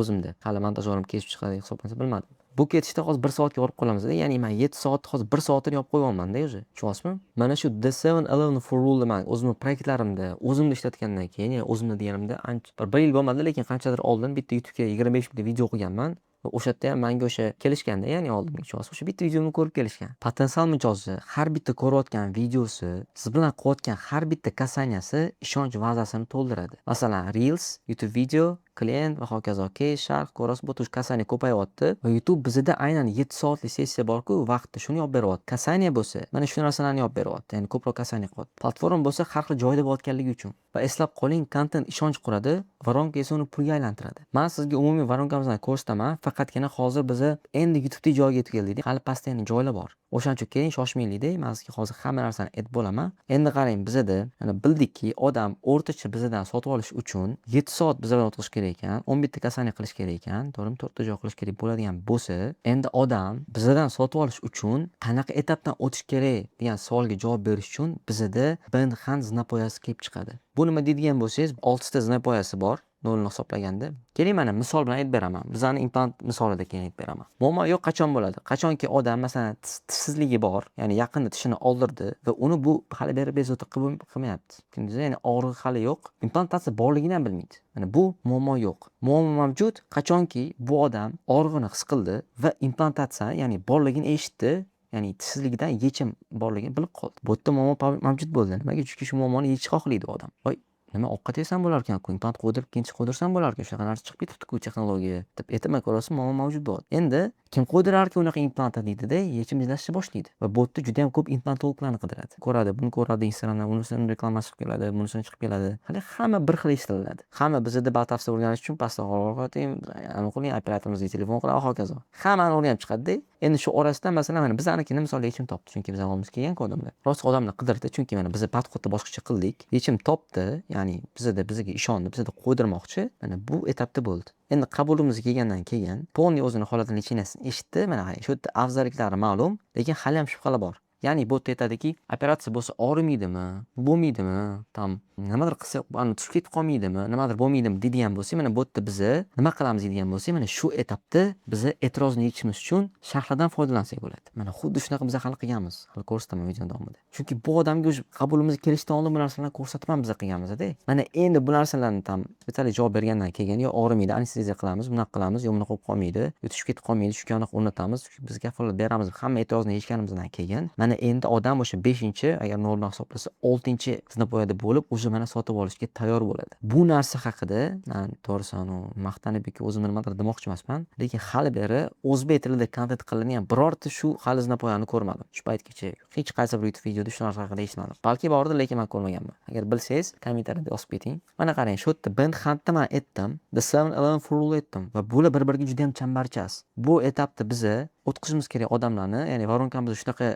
o'zimda. Hali montajyorim kesib chiqadi hisoblansa bilmadim. Bu ketishda hozir 1 soatga olib qolamiz-da. Ya'ni men 7 soat hozir 1 soatini yopib qo'yganman-da o'zi. Tushunyapsizmi? Mana shu The 7-11 rule man o'zimning proyektlarimda, o'zimda ishlatgandan keyin, ya'ni o'zimda deganimda ancha bir yil bo'lmadi, lekin qanchadir oldin bitta YouTube'ga 25 minutlik video qo'yganman. Va o'sha yerda ham menga o'sha kelishganda, ya'ni oldingi tushunyapsiz, o'sha bitta videomni ko'rib kelishgan. Potensial mijozi, har bitta ko'rayotgan videosi, siz bilan qilayotgan har bitta kasaniyasi ishonch bazasini to'ldiradi. Masalan, Reels, YouTube video, klient va hokazo. Keys, sharh, ko'rasiz, bu tush kasaniya ko'payyapti va YouTube bizda aynan 7 soatlik sessiya bor-ku, vaqtda shuni yopib beryapti. Kasaniya bo'lsa, mana shu narsalarni yopib beryapti. Ya'ni ko'proq kasaniya qilyapti. Platforma bo'lsa har xil joyda bo'layotganligi uchun. Va eslab qoling, kontent ishonch quradi, voronka esa uni pulga aylantiradi. Men sizga umumiy voronkamizdan ko'rsataman, faqatgina hozir biz endi YouTube'dagi joyga yetib keldik. Hali pastda yana joylar bor. O'shaning uchun keling, shoshmaylik-da. Men sizga hozir hamma narsani aytib bo'laman. Endi qarang, bizda mana bildikki, odam o'rtacha bizdan sotib olish uchun 7 soat biz bilan o'tirish kerak ekan, 11 ta kasaniya qilish kerak ekan, to'g'rimi? 4 ta joy qilish kerak bo'ladigan bo'lsa, endi odam bizdan sotib olish uchun qanaqa etapdan o'tish kerak degan savolga javob berish uchun bizda Bandhand zinapoyasi kelib chiqadi. Bu nima deydigan bo'lsangiz, 6 ta zinapoyasi bor. Nolni hisoblaganda. Keling, mana misol bilan aytib beraman. Bizning implant misolida keyin aytib beraman. Muammo yo'q qachon bo'ladi? Qachonki odam masalan tishsizligi bor, ya'ni yaqinda tishini oldirdi va uni bu hali beri bezovta qilmayapti. Tushundingizmi? Ya'ni og'rig'i hali yo'q. Implantatsiya borligini ham bilmaydi. Mana bu muammo yo'q. Muammo mavjud qachonki bu odam og'rig'ini his qildi va implantatsiya, ya'ni borligini eshitdi. Ya'ni tishsizligidan yechim borligini bilib qoldi. Bu yerda muammo mavjud bo'ldi. Nimaga? Chunki shu muammoni yechishni xohlaydi odam. Voy, nima ovqat yesam bo'lar ekan-ku, implant qo'ydirib, ikkinchi qo'ydirsam bo'lar ekan, shunaqa narsa chiqib ketibdi-ku texnologiya deb aytmay ko'rasiz, muammo mavjud bo'ladi. Endi kim qo'ydirarki unaqa implantni deydida, yechim izlashni boshlaydi va bu yerda juda ham ko'p implantologlarni qidiradi. Ko'radi, buni ko'radi Instagramdan, unisini reklamasi chiqib keladi, bunisini chiqib keladi. Hali hamma bir xil eshitiladi. Hamma bizda batafsil o'rganish uchun pastda qo'ying, anaqa qiling, operatorimizga telefon qilib, va hokazo. Hammani o'rganib chiqadi-da. Endi shu orasidan masalan mana biznikini misol yechim topdi, chunki biz oldimizga kelgan odamlar. Rost odamlar qidirdi, chunki mana biz podxodda boshqacha qildik. Yechim topdi, ya'ni bizga ishondi, bizda qo'ydirmoqchi. Mana bu etapda bo'ldi. Endi qabulimizga kelgandan keyin polniy o'zini holatini lichinasini eshitdi. Mana qarang, shu yerda afzalliklari ma'lum, lekin hali ham shubhalar bor. Ya'ni bu yerda aytadiki, operatsiya bo'lsa og'rimaydimi, bo'lmaydimi, tam nimadir qilsa, ani tushib ketib qolmaydimi, nimadir bo'lmaydimi deydigan bo'lsa, mana bu yerda biz nima qilamiz deydigan bo'lsa, mana shu etapda biz e'tirozni yechishimiz uchun sharhlardan foydalansak bo'ladi. Mana xuddi shunaqa biz hal qilganmiz. Hali ko'rsataman video davomida. Chunki bu odamga o'sha qabulimizga kelishdan oldin bu narsalarni ko'rsatib ham biz qilganmiz-da. Mana endi bu narsalarni ham spesial javob bergandan keyin yo og'rimaydi, anesteziya qilamiz, bunaqa qilamiz, yo bunaqa bo'lib qolmaydi, yo tushib ketib qolmaydi, shu konni o'rnatamiz, biz kafolat beramiz. Hamma e'tirozni yechganimizdan keyin mana endi odam o'sha 5-chi, agar nolni hisoblasa 6-chi zinapoyada bo'lib, o'sha mana sotib olishga tayyor bo'ladi. Bu narsa haqida men to'g'risini maqtanib o'zimni nimadir demoqchi emasman, lekin hali beri o'zbek tilida kontent qilingan birorta shu hali zinapoyani ko'rmadim. Shu paytgacha hech qaysi bir YouTube videoda shu narsa haqida eshitmadim. Balki bordir, lekin men ko'rmaganman. Agar bilsangiz, kommentariyada yozib keting. Mana qarang, shu yerda Bandhandda men aytdim, The 7-11 Rule aytdim va bular bir-biriga juda ham chambarchas. Bu etapda biz o'tkazishimiz kerak odamlarni, ya'ni voronkamizda shunaqa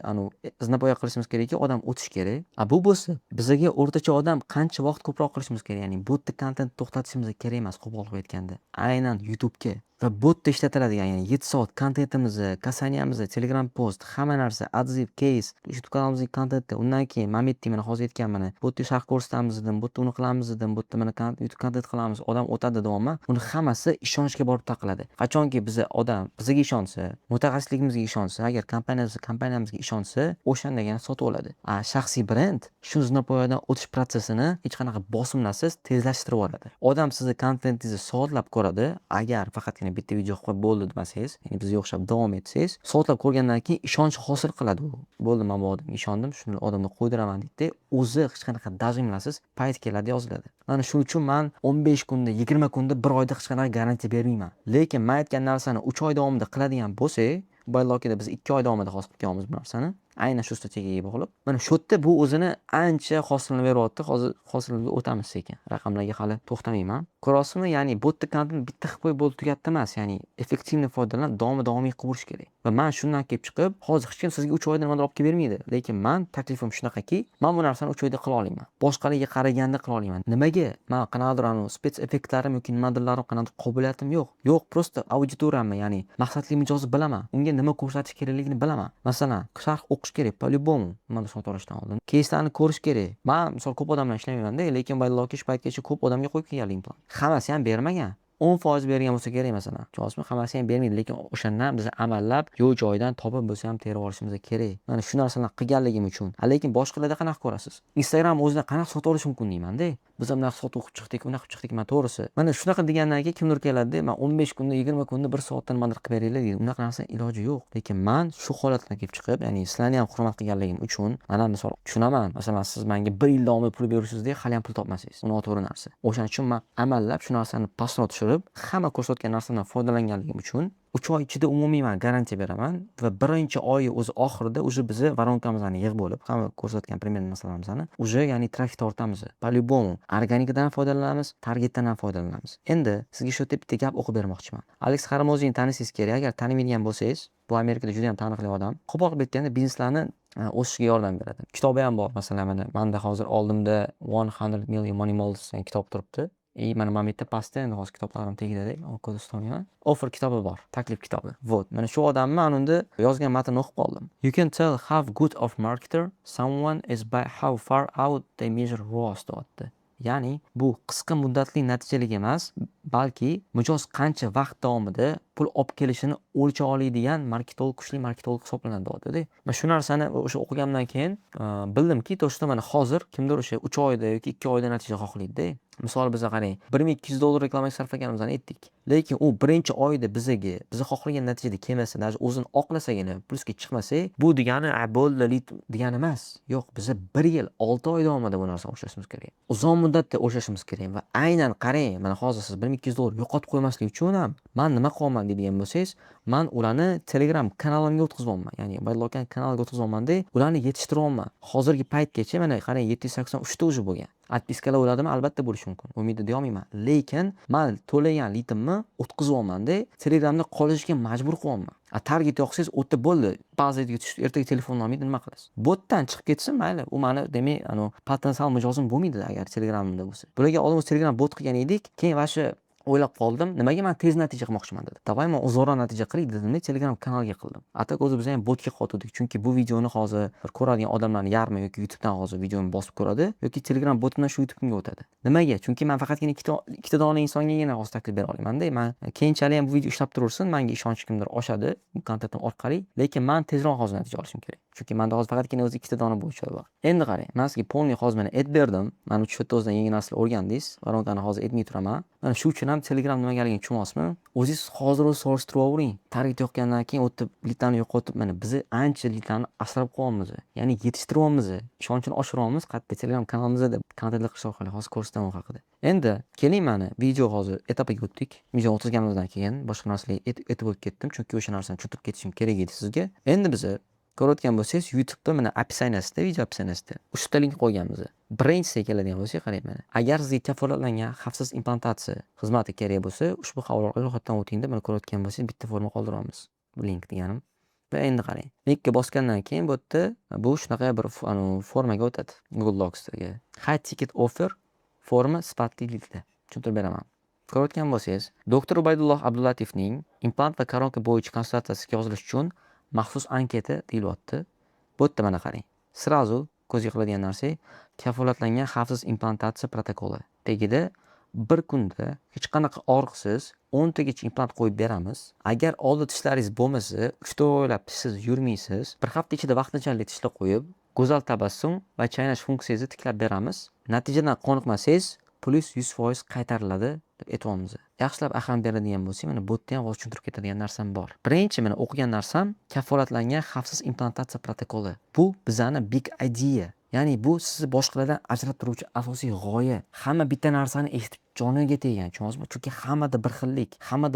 zinapoya qilishimiz kerakki, odam o'tish kerak. Bu bo'lsa, bizga o'rtacha odam qancha vaqt ko'proq qilishimiz kerak, ya'ni bu yerda kontent to'xtatishimiz kerak emas, qo'pol qilib aytganda. Aynan YouTube'ga va bu yerda ishlatiladigan, ya'ni 7 soat kontentimizni, kasaniyamizni, Telegram post, hamma narsa, adziv, case, YouTube kanalimizning kontenti, undan keyin men aytdim, mana hozir aytganman, bu yerda sharh ko'rsatamiz dedim, bu yerda uni qilamiz dedim, bu yerda mana YouTube kontent qilamiz, odam o'tadi davomi. Uni hammasi ishonchga borib taqiladi. Qachonki odam bizga ishonsa, mutaxassisligimizga ishonsa, agar kompaniyamizga ishonsa, o'shandagina sotib oladi. Shaxsiy brend shu zinapoyadan o'tish prosesini hech qanaqa bosimlasiz tezlashtirib yuboradi. Odam sizni kontentingizni soatlab ko'radi. Agar faqatgina bitta video qo'yib bo'ldi demasangiz, ya'ni bizga o'xshab davom etsangiz, soatlab ko'rgandan keyin ishonch hosil qiladi u. Bo'ldi, men bu odamga ishondim, shuni odamni qo'ydiraman deydi. O'zi hech qanaqa dajimlasiz payt keladi, yoziladi. Mana shuning uchun men 15 kunda, 20 kunda, 1 oyda hech qanaqa garantiya bermayman. Lekin men aytgan narsani 3 oy davomida qiladigan bo'lsak, Baylokida biz 2 oy davomida hosil qilganmiz bu narsani. Aynan shu strategiyaga bog'liq. Mana shu yerda bu o'zini ancha hosilini beryapti. Hozir hosilga o'tamiz sekin. Raqamlarga hali to'xtamayman. Ko'rasizmi? Ya'ni bu yerda kontent bitta qilib qo'yib bo'ldi, tugatdi emas. Ya'ni effektiv foydalanib, davomiy qilib borish kerak. Va men shundan kelib chiqib, hozir hech kim sizga 3 oyda nimadir olib kelib bermaydi. Lekin men taklifim shunaqaki, men bu narsani 3 oyda qila olaman. Boshqalarga qaraganda qila olaman. Nimaga? Men qanaqadir spets effektlarim yoki nimadirlarim, qanaqadir qobiliyatim yo'q. Yo'q, prosta auditoriyamni, ya'ni maqsadli mijozni bilaman. Unga nima ko'rsatish kerakligini bilaman. Masalan, sharh o'qish kerak, по-любому. Mana sotib olishdan oldin. Keyslarni ko'rish kerak. Men misol ko'p odam bilan ishlamayman-da, lekin Baylokda shu paytgacha ko'p odamga qo'yib kelganlik implant. Hammasi ham bermagan. 10% bergan bo'lsa kerak masalan. Jozmi hammasi ham bermaydi, lekin o'shandan biz amallab yo'q joydan topib bo'lsa ham terib olishimiz kerak. Mana shu narsalarni qilganligim uchun. Lekin boshqalarda qanaqa ko'rasiz? Instagram o'zida qanaqa sotib olish mumkin deyman-da. biz ham bunaqa soat o'qib chiqdik, unaqa qilib chiqdik. Men to'g'risi. Mana shunaqa degandan keyin kimdir keladi-da, men 15 kunda, 20 kunda, 1 soatda nimadir qilib beringlar deydi. Unaqa narsa iloji yo'q. Lekin men shu holatdan kelib chiqib, ya'ni sizlarni ham hurmat qilganligim uchun, mana misol tushunaman. Masalan, siz menga 1 yil davomida pul berishingizda hali ham pul topmasangiz. Bu noto'g'ri narsa. O'shaning uchun men amallab shu narsani pastroq tushirib, hamma ko'rsatgan narsadan foydalanganligim uchun 3 oy ichida umumiy men garantiya beraman va birinchi oyi o'zi oxirida уже bizni voronkamizlarni yig'ib bo'lib, hamma ko'rsatgan примерно narsalarimizni уже ya'ni trafik tortamiz. По-любому organikadan foydalanamiz, targetdan ham foydalanamiz. Endi sizga shu yerda bitta gap o'qib bermoqchiman. Alex Hormozini tanisangiz kerak. Agar tanimaydigan bo'lsangiz, bu Amerikada juda ham taniqli odam. Qo'pol qilib aytganda bizneslarni o'sishiga yordam beradi. Kitobi ham bor. Masalan, menda hozir oldimda 100 million money models degan kitob turibdi. Mana bu yerda pastda endi hozir kitoblarim tegadi, o'qib o'tolmayman. Offer kitobi bor, taklif kitobi. Вот. Mana shu odamni mana unda yozgan matnni o'qib qoldim. You can tell how good of marketer someone is by how far out they measure ROAS deyapti. Ya'ni bu qisqa muddatli natijalik emas, balki mijoz qancha vaqt davomida pul olib kelishini o'lcha oladigan marketolog, kuchli marketolog hisoblanadi deyapti-da. Men shu narsani o'sha o'qigandan keyin bildimki, to'g'risi mana hozir kimdir o'sha 3 oyda yoki 2 oyda natija xohlaydi-da. Misol biza qarang, $1200 reklamaga sarflaganimizni aytdik. Lekin u birinchi oyda biz xohlagan natijada kelmasa, даже o'zini oqlasagina plusga chiqmasa, bu degani bo'ldi degani emas. Yo'q, biz 1 yil 6 oy davomida bu narsani o'xshashimiz kerak. Uzoq muddatda o'xshashimiz kerak va aynan qarang, mana hozir siz $1200 yo'qotib qo'ymaslik uchun ham men nima qilaman deydigan bo'lsangiz, men ularni Telegram kanalimga o'tkazibman. Ya'ni Baylokan kanaliga o'tkazibman-da, ularni yetishtiryapman. Hozirgi paytgacha mana qarang 783 ta уже bo'lgan. Atpiskalar bo'ladimi? Albatta bo'lishi mumkin. Umidda deyolmayman. Lekin men to'lagan litimni o'tkazibman-da, Telegramda qolishga majbur qilyapman. Target yoqsangiz o'tda bo'ldi. Ba'ziga tushib, ertaga telefon olmaydi, nima qilasiz? Botdan chiqib ketsin, mayli. U meni demak, potensial mijozim bo'lmaydi agar Telegramimda bo'lsa. Bularga oldin Telegram bot qilgan edik, keyin va shu o'ylab qoldim, nimaga men tez natija qilmoqchiman dedi. Davay men uzoqroq natija qiling dedim, Telegram kanalga qildim. Atak o'zi biz ham botga qotdik, chunki bu videoni hozir ko'radigan odamlarning yarmi yoki YouTubedan hozir videoni bosib ko'radi yoki Telegram botidan shu YouTube'ga o'tadi. Nimaga? Chunki men faqatgina ikkita dona insongagina hozir taklif bera olaman-da. Men keyinchalik ham bu video ishlab turursin, menga ishonch kimdir oshadi bu kontentim orqali, lekin men tezroq hozir natija olishim kerak. Chunki menda hozir faqatgina o'zi ikkita dona bo'yicha bor. Endi qarang, men sizga polniy hozir mana aytib berdim. Mana shu yerda o'zidan yangi narsalar o'rgandingiz. Varonkani hozir aytmay turaman. Mana shu uchun ham Telegram nimaligini tushunasizmi? O'zingiz hozir o'zi solishtirib olavering. Target yoqqandan keyin o'tib litlarni yo'qotib, mana biz ancha litlarni asrab qo'yamiz. Ya'ni yetishtiryapmiz. Ishonchini oshiryapmiz. Qayerda Telegram kanalimizda kontentlar qilish orqali hozir ko'rsataman u haqida. Endi keling mana video hozir etapiga o'tdik. Video o'tkazganimizdan keyin boshqa narsalarga etib o'tib ketdim, chunki o'sha narsani tushuntirib ketishim kerak edi sizga. Endi biz ko'rayotgan bo'lsangiz, YouTube'da mana opsiyasida, video opsiyasida uchta link qo'yganmiz. Birinchisiga keladigan bo'lsak, qarang mana. Agar sizga kafolatlangan xavfsiz implantatsiya xizmati kerak bo'lsa, ushbu havola orqali ro'yxatdan o'tingda, mana ko'rayotgan bo'lsangiz, bitta forma qoldiramiz. Link deganim. Va endi qarang. Linkga bosgandan keyin bu yerda bu shunaqa bir formaga o'tadi. Google Docs'ga. High ticket offer forma sifatli linkda. Tushuntirib beraman. Ko'rayotgan bo'lsangiz, doktor Ubaydulloh Abdullatovning implant va koronka bo'yicha konsultatsiyasiga yozilish uchun maxsus anketa deyilyapti. Bu yerda mana qarang. Srazu ko'zga qiladigan narsa kafolatlangan xavfsiz implantatsiya protokoli. Tagida bir kunda hech qanaqa og'riqsiz 10 tagacha implant qo'yib beramiz. Agar oldi tishlaringiz bo'lmasa, 3 oylab tishsiz yurmaysiz, bir hafta ichida vaqtinchalik tishlar qo'yib, go'zal tabassum va chaynash funksiyasini tiklab beramiz. Natijadan qoniqmasangiz, plyus 100% qaytariladi deb aytamiz. Yaxshilab ahamiyat beradigan bo'lsak, mana bu yerda ham hozir tushuntirib ketadigan narsam bor. Birinchi mana o'qigan narsam kafolatlangan xavfsiz implantatsiya protokoli. Bu bizani big idea. Ya'ni bu sizni boshqalardan ajratib turuvchi asosiy g'oya. Hamma bitta narsani eshitib joniga teggan, tushunasizmi? Chunki hammada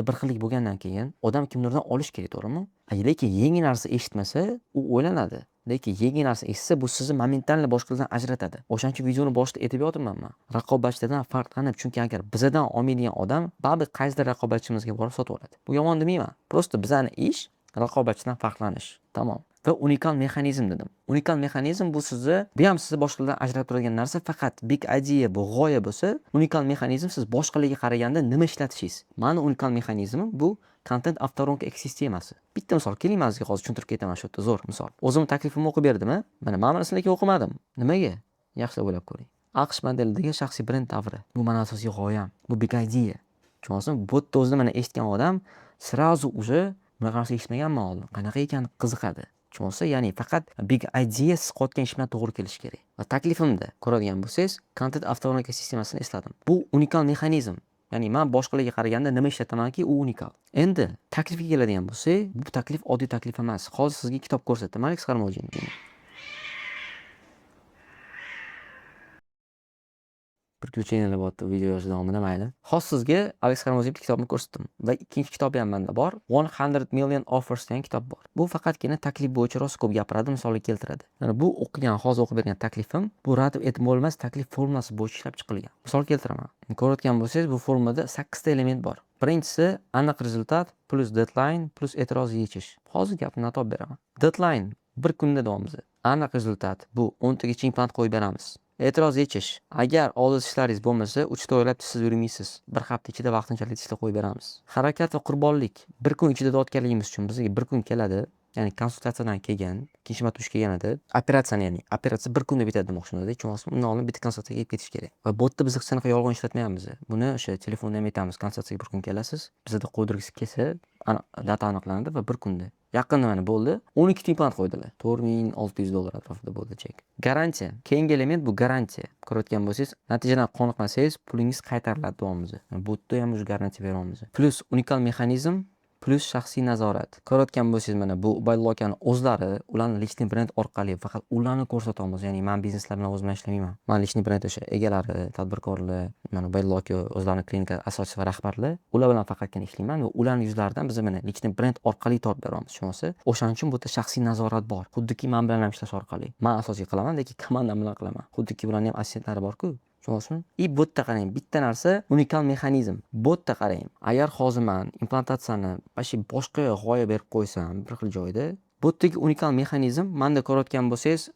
bir xillik bo'lgandan keyin odam kimlardan olish kerak, to'g'rimi? Lekin yangi narsa eshitmasa, u o'ylanadi. Lekin yangi narsa eshitsa, bu sizni momentanli boshqalardan ajratadi. O'shaning uchun videoni boshida aytib yotibman men. Raqobatchilardan farqlanib, chunki agar bizdan olmaydigan odam baribir qaysidir raqobatchimizga borib sotib oladi. Bu yomon demayman. Prosta bizani ish raqobatchidan farqlanish. Tamom. Va unikal mexanizm dedim. Unikal mexanizm bu bu ham sizni boshqalardan ajratib turadigan narsa, faqat big idea bu g'oya bo'lsa, unikal mexanizm siz boshqalarga qaraganda nima ishlatishingiz. Mani unikal mexanizmim bu content avtoronka ekosistemasi. Bitta misol keling, men sizga hozir tushuntirib ketaman shu yerda zo'r misol. O'zimning taklifimni o'qib berdimmi? Mana men sizlarga o'qimadim. Nimaga? Yaxshilab o'ylab ko'ring. AQSh modelidagi shaxsiy brend davri. Bu meni asosiy g'oyam. Bu big idea. Tushunasizmi? Bu yerda o'zini mana eshitgan odam srazu уже bunaqa narsa eshitmaganman oldin. Qanaqa ekan qiziqadi. bo'lsa, ya'ni faqat big idea siz qilayotgan ish bilan to'g'ri kelishi kerak. Va taklifimda ko'radigan bo'lsangiz, content avtomatika sistemasini esladim. Bu unikal mexanizm. Ya'ni men boshqalarga qaraganda nima ishlatamanki, u unikal. Endi taklifga keladigan bo'lsak, bu taklif oddiy taklif emas. Hozir sizga kitob ko'rsataman, Alex Harmojin. Bir ko'chaga bo'lyapti video yozish davomida mayli. Hozir sizga Alex Harmojinning kitobini ko'rsatdim va ikkinchi kitobi ham menda bor. 100 Million Offers degan kitob bor. Bu faqatgina taklif bo'yicha rosa ko'p gapiradi, misolga keltiradi. Ya'ni bu hozir o'qib bergan taklifim bu rad etib bo'lmas taklif formulasi bo'yicha ishlab chiqilgan. Misol keltiraman. Ko'rayotgan bo'lsangiz, bu formulada 8 ta element bor. Birinchisi aniq rezultat plus deadline plus e'tiroz yechish. Hozir gapni topib beraman. Deadline bir kunda davomida. Aniq rezultat bu 10 tagacha implant qo'yib beramiz. E'tiroz yechish. Agar oldin ishlaringiz bo'lmasa, 3 ta o'ylab siz yurmaysiz. Bir hafta ichida vaqtinchalik ishlar qo'yib beramiz. Harakat va qurbonlik. Bir kun ichida dodganligimiz uchun bizga bir kun keladi. Ya'ni konsultatsiyadan kelgan, ikkinchi marta tush kelganida operatsiya bir kunda bitadi demoqchimda. Chunki undan oldin bitta konsultatsiyaga ketish kerak. Va bu yerda biz hech qanaqa yolg'on ishlatmayapmiz. Buni o'sha telefonda ham aytamiz, konsultatsiyaga bir kun kelasiz. Bizda qo'ydirgisi kelsa, data aniqlanadi va bir kunda. Yaqinda mana bo'ldi. 12 ta implant qo'ydilar. $4,600 atrofida bo'ldi chek. Garantiya. Keyingi element bu garantiya. Ko'rayotgan bo'lsangiz, natijadan qoniqmasangiz, pulingiz qaytariladi davomida. Bu yerda ham o'sha garantiya beramiz. Plus unikal mexanizm plus shaxsiy nazorat. Ko'rayotgan bo'lsangiz, mana bu Ubaylokaning o'zlari ularning lичный brend orqali faqat ularni ko'rsatamiz. Ya'ni men bizneslar bilan o'zim ishlamayman. Men lичный brend o'sha egalari, tadbirkorlar, mana Ubayloka o'zlarining klinika asoschisi va rahbarlar, ular bilan faqatgina ishlayman va ularning yuzlaridan biz mana lичный brend orqali topib beramiz. Shunisi, o'shaning uchun bu yerda shaxsiy nazorat bor. Xuddiki men bilan ham ishlash orqali. Men asosiy qilaman, lekin komandam bilan qilaman. Xuddiki bularning ham assistentlari bor-ku. Bu yerda qarang, bitta narsa unikal mexanizm. Bu yerda qarang. Agar hozir men implantatsiyani boshqa g'oya berib qo'ysam, bir xil joyda, bu yerdagi unikal mexanizm, menda ko'rayotgan bo'lsangiz,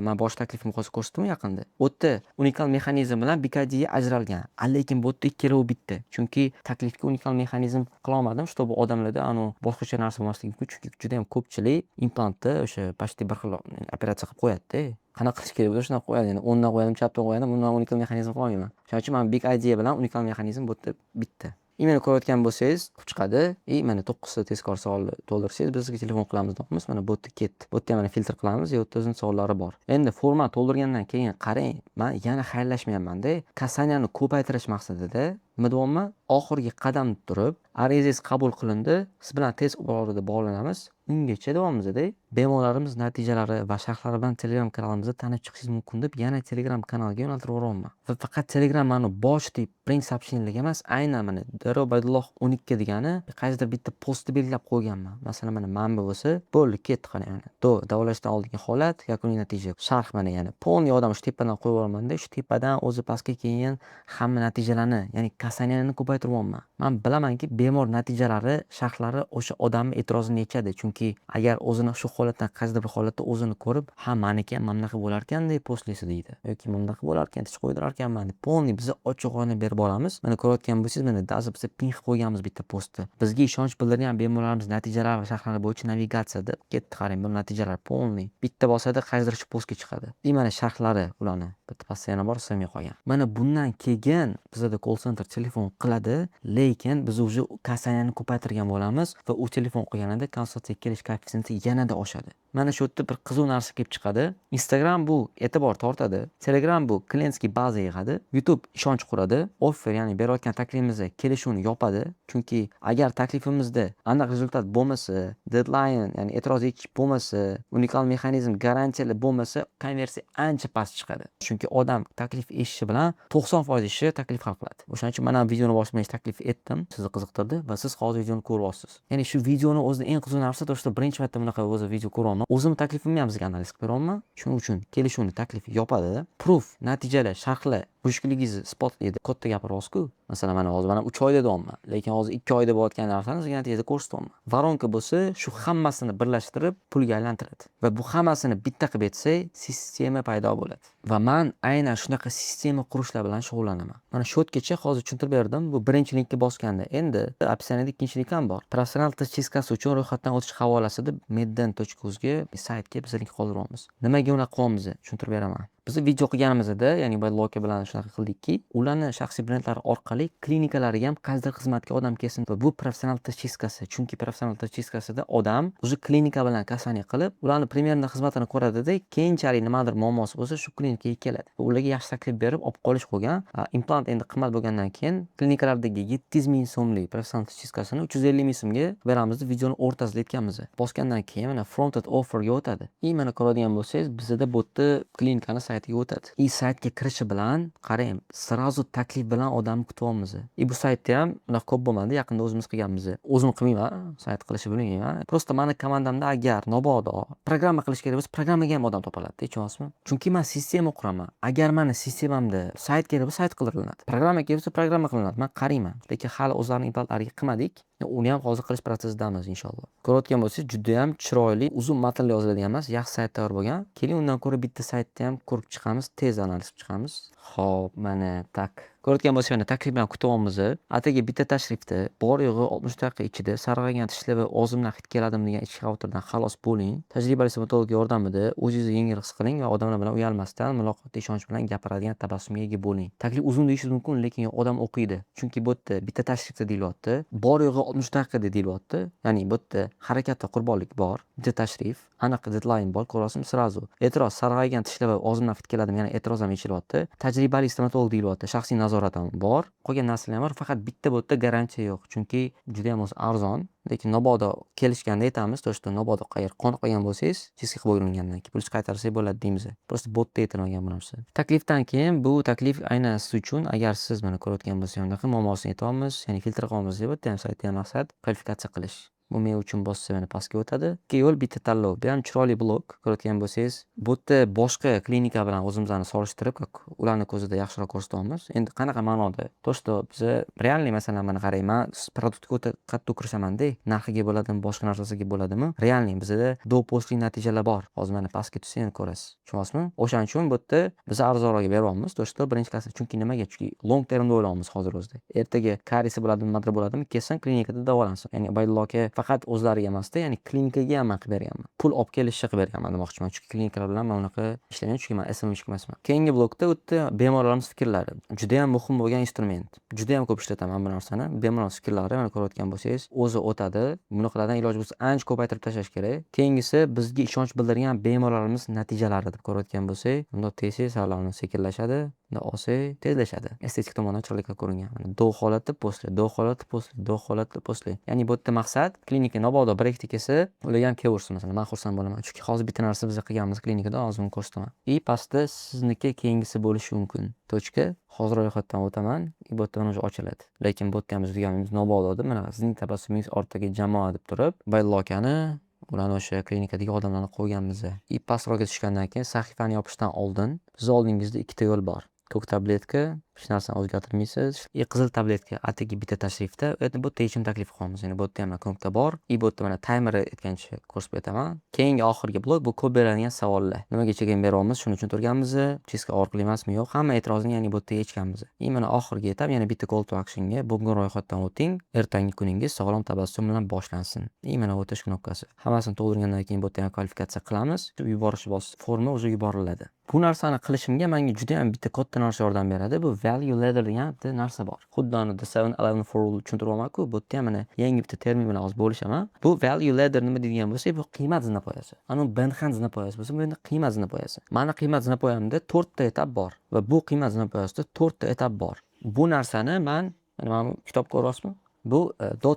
men bosh taklifimni hozir ko'rsatdim yaqinda. Bu yerda unikal mexanizm bilan bikadiya ajralgan. Lekin bu yerda ikkalovi bitta. Chunki taklifga unikal mexanizm qila olmadim, чтобы odamlarda boshqacha narsa bo'lmasligi uchun, chunki juda ham ko'pchilik implantni o'sha почти bir xil operatsiya qilib qo'yadi-da. Qanaqa qilish kerak bo'lsa shunaqa qo'yadi. Ya'ni o'ndan qo'yadim, chapdan qo'yadim, bundan unikal mexanizm qilolmayman. Shuning uchun men big idea bilan unikal mexanizm bu yerda bitta. Mana ko'rayotgan bo'lsangiz, chiqadi. Mana 9 ta tezkor savolni to'ldirsangiz, bizga telefon qilamiz deymiz. Mana bu yerda ketdi. Bu yerda mana filtr qilamiz, bu yerda o'zining savollari bor. Endi forma to'ldirgandan keyin qarang, men yana xayrlashmayapman-da. Kasaniyani ko'paytirish maqsadida nima deyapman? Oxirgi qadam turib, arizangiz qabul qilindi, siz bilan tez orada bog'lanamiz. Ungacha davomimizda bemorlarimiz natijalari va sharhlari bilan Telegram kanalimizda tanib chiqishingiz mumkin deb yana Telegram kanaliga yo'naltirib yuboryapman. Va faqat Telegram mani bosh deb birinchi сообщениyalar emas, aynan mana Daryo Baydulloh 12 degani qaysidir bitta postda belgilab qo'yganman. Masalan, mana manba bo'lsa, bo'ldi, ketdi qarang. Davolashdan oldingi holat, yakuniy natija. Sharh mana yana polni yordam shu tepadan qo'yib yuboraman-da, shu tepadan o'zi pastga keyin hamma natijalarni, ya'ni kasaniyani ko'paytiryapman. Men bilamanki, bemor natijalari, sharhlari o'sha odamning e'tirozini yechadi. Chunki agar o'zini shu holatdan qaysidir bir holatda o'zini ko'rib, ha, meniki ham bunaqa bo'lar ekan deb postlaysiz deydi. Yoki bunaqa bo'lar ekan, tish qo'ydirar ekanman deb polni biz ochiqona berib boramiz. Mana ko'rayotgan bo'lsangiz, mana dazi biz ping qilib qo'yganmiz bitta postda. Bizga ishonch bildirgan bemorlarimiz natijalari va sharhlari bo'yicha navigatsiyada ketdi qarang, bu natijalar polni. Bitta bosada qaysidir shu postga chiqadi. Mana sharhlari ularni bitta pastda yana bor, sami qolgan. Mana bundan keyin bizda call center telefon qiladi, lekin biz уже kasaniyani ko'paytirgan bo'lamiz va u telefon qilganida konsultatsiyaga kelish koeffitsiyenti yanada oshadi. Mana shu yerda bir qiziq narsa kelib chiqadi. Instagram bu e'tibor tortadi. Telegram bu klientskiy baza yig'adi. YouTube ishonch quradi. Offer, ya'ni berayotgan taklifimizda kelishuvni yopadi. Chunki agar taklifimizda aniq rezultat bo'lmasa, deadline, ya'ni e'tiroz yechish bo'lmasa, unikal mexanizm garantiyali bo'lmasa, konversiya ancha past chiqadi. Chunki odam taklif eshitishi bilan 90% ishi taklif hal qiladi. O'shaning uchun mana videoni boshlash taklif etdim. Sizni qiziqtirdi va siz hozir videoni ko'ryapsiz. Ya'ni shu videoni o'zida eng qiziq narsa to'g'risida birinchi marta bunaqa o'zi video ko'ryapman. O'zim taklifimni ham sizga analiz qilib beraman. Shuning uchun kelishuvni taklif yopadi. Proof, natijalar, sharhlar, mushkulingizni isbotlaydi. Katta gapiryapsiz-ku. Masalan, mana hozir mana 3 oyda deyapman, lekin hozir 2 oyda bo'layotgan narsani sizga natijada ko'rsatyapman. Voronka bo'lsa, shu hammasini birlashtirib pulga aylantiradi. Va bu hammasini bitta qilib etsak, sistema paydo bo'ladi. Va men aynan shunaqa sistema qurishlar bilan shug'ullanaman. Mana shu yergacha hozir tushuntirib berdim. Bu birinchi linkka bosganda. Endi opsiyaniyada ikkinchi link ham bor. Professional tish chistkasi uchun ro'yxatdan o'tish havolasida medden.uz ga saytga biz link qoldiramiz. Nimaga unaqa qilyapmiz? Tushuntirib beraman. Biz video qilganimizda, ya'ni Loka bilan shunaqa qildikki, ularni shaxsiy brendlari orqali klinikalariga ham qaysidir xizmatga odam kelsin. Va bu professional tashxiskasi. Chunki professional tashxiskasida odam o'sha klinika bilan kasani qilib, ularni примерно xizmatini ko'radida, keyinchalik nimadir muammosi bo'lsa, shu klinikaga keladi. Ularga yaxshi taklif berib, olib qolish qolgan. Implant endi qimmat bo'lgandan keyin klinikalardagi 700 ming so'mlik professional tashxiskasini 350 ming so'mga beramiz deb videoni o'rtasida aytganmiz. Bosgandan keyin mana fronted offerga o'tadi. Mana ko'radigan bo'lsangiz, bizda bu yerda klinikani saytiga o'tadi. Saytga kirishi bilan qarang, srazu taklif bilan odamni kutyapmiz. Bu saytda ham unaqa ko'p bo'lmadi, yaqinda o'zimiz qilganmiz. O'zim qilmayman, sayt qilishni bilmayman. Prosta meni komandamda agar mabodo programma qilish kerak bo'lsa, programmaga ham odam topiladi, tushunasizmi? Chunki men sistema quraman. Agar meni sistemamda sayt kerak bo'lsa, sayt qilinadi. Programma kerak bo'lsa, programma qilinadi. Men qarayman. Lekin hali o'zlarining implantlariga qilmadik. Uni ham hozir qilish prosesidamiz inshaalloh. Ko'rayotgan bo'lsangiz, juda ham chiroyli, uzun matnli yoziladigan emas, yaxshi sayt tayyor bo'lgan. Keling, undan ko'ra bitta saytda ham ko'rib chiqamiz, tez analiz qilib chiqamiz. Xo'p, mana tak. Ko'rayotgan bo'lsangiz, mana taklif bilan kutyapmiz. Atigi bitta tashrifda bor yo'g'i 60 daqiqa ichida sarg'aygan tishlar va og'zimdan hid keladimi degan ichki xavotirdan xalos bo'ling. Tajribali stomatolog yordamida o'zingizni yengil his qiling va odamlar bilan uyalmasdan, muloqotda ishonch bilan gapiradigan tabassumga ega bo'ling. Taklif uzun deyishingiz mumkin, lekin odam o'qiydi. Chunki bu yerda bitta tashrifda deyilyapti. Bor yo'g'i 60 daqiqada deyilyapti. Ya'ni bu yerda harakatda qurbonlik bor. Bitta tashrif, aniq deadline bor, ko'rasizmi srazu. E'tiroz, sarg'aygan tishlar va og'zimdan hid keladimi, yana e'tiroz ham yechilyapti. Tajribali stomatolog deyilyapti. Shaxsiy nazorat ham bor. Qolgan narsalar ham bor, faqat bitta bu yerda garantiya yo'q. Chunki juda ham o'zi arzon. Lekin mabodo kelishganda aytamiz, to'shda mabodo qayerga qoniq qolgan bo'lsangiz, chiski qilib o'ylangandan keyin pul qaytarsak bo'ladi deymiz. Prosta botda aytilmagan bu narsa. Taklifdan keyin bu taklif aynan siz uchun, agar siz mana ko'rayotgan bo'lsangiz, unaqa muammosini aytamiz, ya'ni filtr qilamiz deb bu ham saytdan maqsad kvalifikatsiya qilish. Bu men uchun bossa mana pastga o'tadi. Ikki yo'l, bitta tanlov. Bu ham chiroyli blok. Ko'rayotgan bo'lsangiz, bu yerda boshqa klinika bilan o'zimizni solishtirib, ularning ko'zida yaxshiroq ko'rsatyapmiz. Endi qanaqa ma'noda? To'shda biz realniy masalan mana qarang, men produktga o'ta qattiq kirishaman-da. Narxiga bo'ladimi, boshqa narsasiga bo'ladimi? Realniy bizda do-postli natijalar bor. Hozir mana pastga tushsangiz ko'rasiz. Tushunasizmi? O'shaning uchun bu yerda biz arzonroqga beryapmiz. To'shda birinchi klass. Chunki nimaga? Chunki long termda o'ylayapmiz hozir o'zida. Ertaga kariysi bo'ladimi, nima bo'ladimi, kelsin klinikada davolansin. Ya'ni Bayloka faqat o'zlariga emasda, ya'ni klinikaga ham qilib berganman. Pul olib kelishni qilib berganman demoqchiman. Chunki klinikalar bilan men unaqa ishlamayman, chunki men SMM emasman. Keyingi blokda o'tda bemorlarimiz fikrlari. Juda ham muhim bo'lgan instrument. Juda ham ko'p ishlataman bu narsani. Bemorlar fikrlari mana ko'rayotgan bo'lsangiz, o'zi o'tadi. Bunaqalardan iloji bo'lsa ancha ko'paytirib tashlash kerak. Keyingisi bizga ishonch bildirgan bemorlarimiz natijalari deb ko'rayotgan bo'lsak, bunda tez savollarni sekinlashadi. olsa tezlashadi. Estetik tomondan chiroyli ko'ringan. Do holati posle, do holati posle, do holati posle. Ya'ni bu yerda maqsad klinika mabodo bir ikkita kelsa, ular ham kelaversin masalan. Men xursand bo'laman. Chunki hozir bitta narsa biz qilganmiz klinikada, hozir uni ko'rsataman. Pastda sizniki keyingisi bo'lishi mumkin. Tochka. Hozir ro'yxatdan o'taman. Bu yerda mana shu ochiladi. Lekin bu yerda ham biz deganimiz mabodo, mana sizning tabassumingiz ortidagi jamoa deb turib, Baylokani ularni o'sha klinikadagi odamlarni qo'yganmiz. Pastroqga tushgandan keyin sahifani yopishdan oldin siz oldingizda ikkita yo'l bor. Ko'k tabletka, hech narsani o'zgartirmaysiz. Qizil tabletka atigi bitta tashrifda. Endi bu yerda yechim taklif qilamiz. Ya'ni bu yerda ham ko'kda bor. Bu yerda mana timer aytgancha ko'rsatib o'taman. Keyingi oxirgi blok bu ko'p beriladigan savollar. Nimaga chegin beryapmiz? Shuni tushuntirganmiz. Chiska og'riqli emasmi yo'q? Hamma e'tirozni ya'ni bu yerda yechganmiz. Mana oxirgi etap yana bitta call to actionga bugun ro'yxatdan o'ting. Ertangi kuningiz sog'lom tabassum bilan boshlansin. Mana o'tish knopkasi. Hammasini to'ldirgandan keyin bu yerda kvalifikatsiya qilamiz. Yuborish forma o'zi yuboriladi. Bu narsani qilishimga menga juda ham bitta katta narsa yordam beradi. Bu value ladder degan bitta narsa bor. Xuddi uni the 7-11 for all tushuntiryapman-ku, bu yerda ham mana yangi bitta termin bilan hozir bo'lishaman. Bu value ladder nima deydigan bo'lsa, bu qiymat zinapoyasi. Ana Benham zinapoyasi bo'lsa, bu endi qiymat zinapoyasi. Mana qiymat zinapoyamda 4 ta etap bor va bu qiymat zinapoyasida 4 ta etap bor. Bu narsani mana kitob ko'ryapsizmi? Bu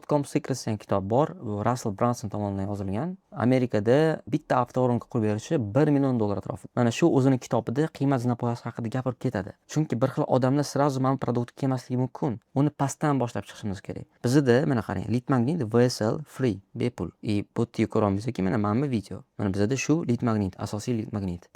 .com Secrets degan kitob bor. Bu Russell Brunson tomonidan yozilgan. Amerikada bitta avtovoronka qurib berishi $1 million atrofida. Mana shu o'zining kitobida qiymat zinapoyasi haqida gapirib ketadi. Chunki bir xil odamlar srazu mana produkt kelmasligi mumkin. Uni pastdan boshlab chiqishimiz kerak. Bizda mana qarang, lead magnet VSL free, bepul. Bu yerda ko'ramizki, mana bu video. Mana bizda shu lead magnet, asosiy lead magnet.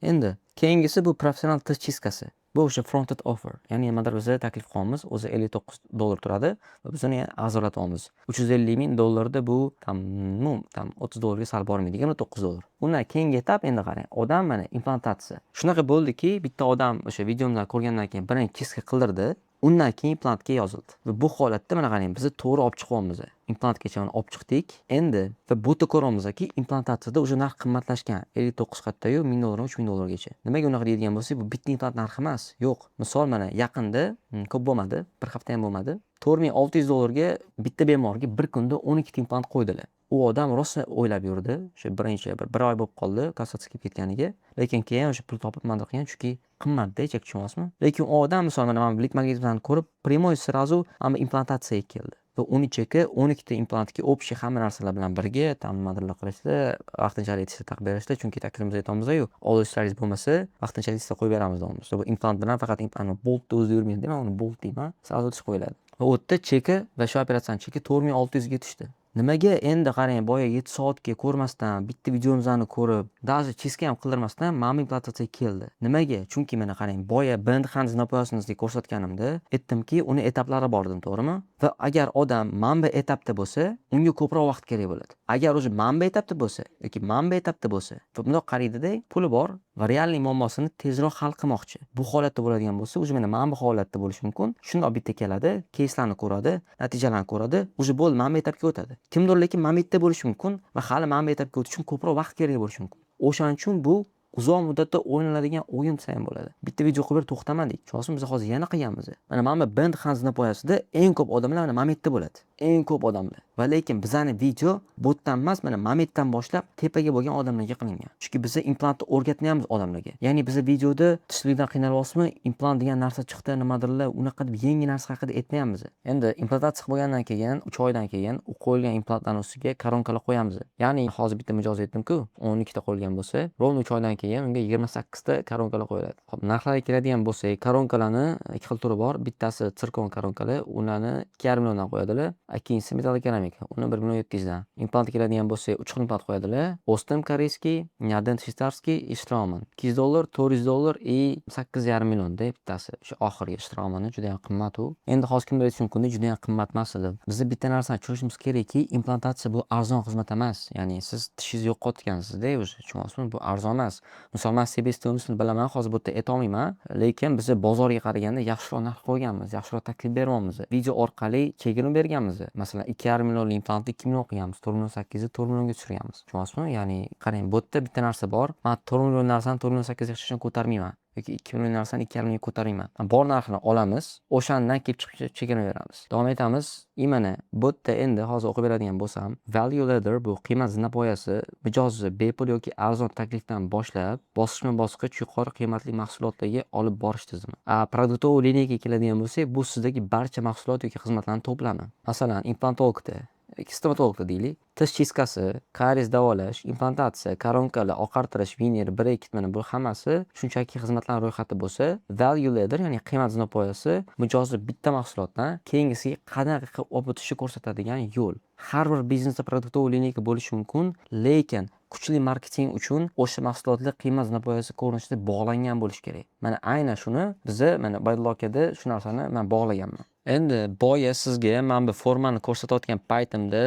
Endi keyingisi bu professional tish chiskasi. Bu o'sha fronted offer. Ya'ni nimadir biz taklif qilamiz, o'zi $59 turadi va biz uni arzonlatamiz. $350,000 da bu tam $30 sal bormaydi, $29. Undan keyingi etap endi qarang. Odam mana implantatsiya. Shunaqa bo'ldiki, bitta odam o'sha videomdan ko'rgandan keyin birinchi chiska qildirdi. Undan keyin implantga yozildi. Va bu holatda mana qarang, biz to'g'ri olib chiqyapmiz. Implantgacha mana olib chiqdik. Endi va bu yerda ko'ryapmizki, implantatsiyada o'sha narx qimmatlashgan. 59 qattayu $1000 $3000 gacha. Nimaga unaqa deydigan bo'lsak, bu bitta implant narxi emas. Yo'q. Misol mana yaqinda, ko'p bo'lmadi, bir hafta ham bo'lmadi. $4600 ga bitta bemorga bir kunda 12 ta implant qo'ydilar. U odam rosa o'ylab yurdi. O'sha birinchi bir oy bo'lib qoldi kassatsiya kelib ketganiga. Lekin keyin o'sha pul topib mana qilgan, chunki qimmatda, chek tushunyapsizmi? Lekin u odam misol mana litmagnetikni ko'rib, primoy srazu ham implantatsiyaga keldi. Va uni cheki 12 ta implantga общий hamma narsalar bilan birga tam nimadirlar qilishdi, vaqtinchalik tishda taqib berishdi, chunki taklifimiz aytamiz-ku, old ishlaringiz bo'lmasa, vaqtinchalik tishda qo'yib beramiz deymiz. Bu implant bilan faqat boltni o'zi yurmaydi, deyman, uni bolt deyman, srazu tish qo'yiladi. Va u yerda cheki va shu operatsiyani cheki 4600 ga tushdi. Nimaga endi qarang, boya 7 soatga ko'rmasdan, bitta videomizni ko'rib, даже cheska ham qildirmasdan mana implantatsiyaga keldi. Nimaga? Chunki mana qarang, boya band hand zinapoyasingizni ko'rsatganimda aytdimki, uni etaplari bor dedim, to'g'rimi? Va agar odam manba etapda bo'lsa, unga ko'proq vaqt kerak bo'ladi. Agar o'zi manba etapda bo'lsa yoki manba etapda bo'lsa, va bundoq qaraydi-da, puli bor va realniy muammosini tezroq hal qilmoqchi. Bu holatda bo'ladigan bo'lsa, o'zi mana manba holatda bo'lishi mumkin. Shundoq bitta keladi, keyslarni ko'radi, natijalarni ko'radi, o'zi bo'ldi, manba etapga o'tadi. Kimdir lekin mammitda bo'lishi mumkin va hali manba etapga o'tish uchun ko'proq vaqt kerak bo'lishi mumkin. O'shaning uchun bu uzoq muddatda o'ynaladigan o'yin desa ham bo'ladi. Bitta video qo'yib to'xtamadik. Chunki biz hozir yana qilganmiz. Mana band hand zinapoyasida eng ko'p odamlar mana mammitda bo'ladi. Eng ko'p odamlar. Va lekin bizning video botdan emas, mana mammitdan boshlab tepaga bo'lgan odamlarga qilingan. Chunki biz implantni o'rgatmaymiz odamlarga. Ya'ni biz videoda tishlikdan qiynalyapsizmi, implant degan narsa chiqdi, nimadirlar, unaqa deb yangi narsa haqida aytmaymiz. Endi implantatsiya bo'lgandan keyin, 3 oydan keyin u qo'yilgan implantlarning ustiga koronkalar qo'yamiz. Ya'ni hozir bitta mijoz aytdim-ku, 12 ta qo'yilgan bo'lsa, rovno 3 oydan keyin unga 28 ta koronkalar qo'yiladi. Xo'p, narxlarga keladigan bo'lsak, koronkalarni ikki xil turi bor. Bittasi sirkon koronkalar, ularni 2,5 milliondan qo'yadilar. Ikkinchisi metall keramik, uni 1,7 dan. Implantga keladigan bo'lsak, 3 xil implant qo'yadilar. Ostem koreyskiy, Nyadent shveytsarskiy, Straumann. $200, $400 и 8,5 millionda bittasi. Shu oxirgi Straumann juda ham qimmat u. Endi hozir kimdir aytishi mumkin, juda ham qimmat emas deb. Biz bitta narsani tushunishimiz kerakki, implantatsiya bu arzon xizmat emas. Ya'ni siz tishingizni yo'qotgansizda, o'zi tushunasizmi? Bu arzon emas. Misol men sebes stoyimosini bilaman, hozir bu yerda aytolmayman, lekin biz bozorga qaraganda yaxshiroq narx qo'yganmiz, yaxshiroq taklif beryapmiz. Video orqali chegirma berganmiz. Masalan, 2,5 millionlik implantni 2 million qilganmiz, 4,8 4 millionga tushirganmiz. Tushunasizmi? Ya'ni qarang, bu yerda bitta narsa bor. Men 4 million narsani 4,8 ga hech qachon ko'tarmayman. yoki 2 million narsani 2,5 millionga ko'tarmayman. Bor narxini olamiz, o'shandan kelib chiqib chegirma beramiz. Davom etamiz. Mana bu yerda endi hozir o'qib beradigan bo'lsam, value ladder bu qiymat zinapoyasi mijozi bepul yoki arzon taklifdan boshlab bosqichma-bosqich yuqori qiymatli mahsulotlarga olib borish tizimi. Produktoviy lineyga keladigan bo'lsak, bu sizdagi barcha mahsulot yoki xizmatlarning to'plami. Masalan, implantologda stomatologda deylik, tish chiskasi, karies davolash, implantatsiya, koronkalar, oqartirish, vener, brekit, mana bu hammasi shunchaki xizmatlar ro'yxati bo'lsa, value ladder, ya'ni qiymat zinapoyasi mijozi bitta mahsulotdan keyingisiga qanaqa qilib olib o'tishni ko'rsatadigan yo'l. Har bir biznesda produktoviy lineyka bo'lishi mumkin, lekin kuchli marketing uchun o'sha mahsulotlar qiymat zinapoyasi ko'rinishida bog'langan bo'lishi kerak. Mana aynan shuni biza mana Baydlokada shu narsani men bog'laganman. Endi boya sizga men bu formani ko'rsatayotgan paytimda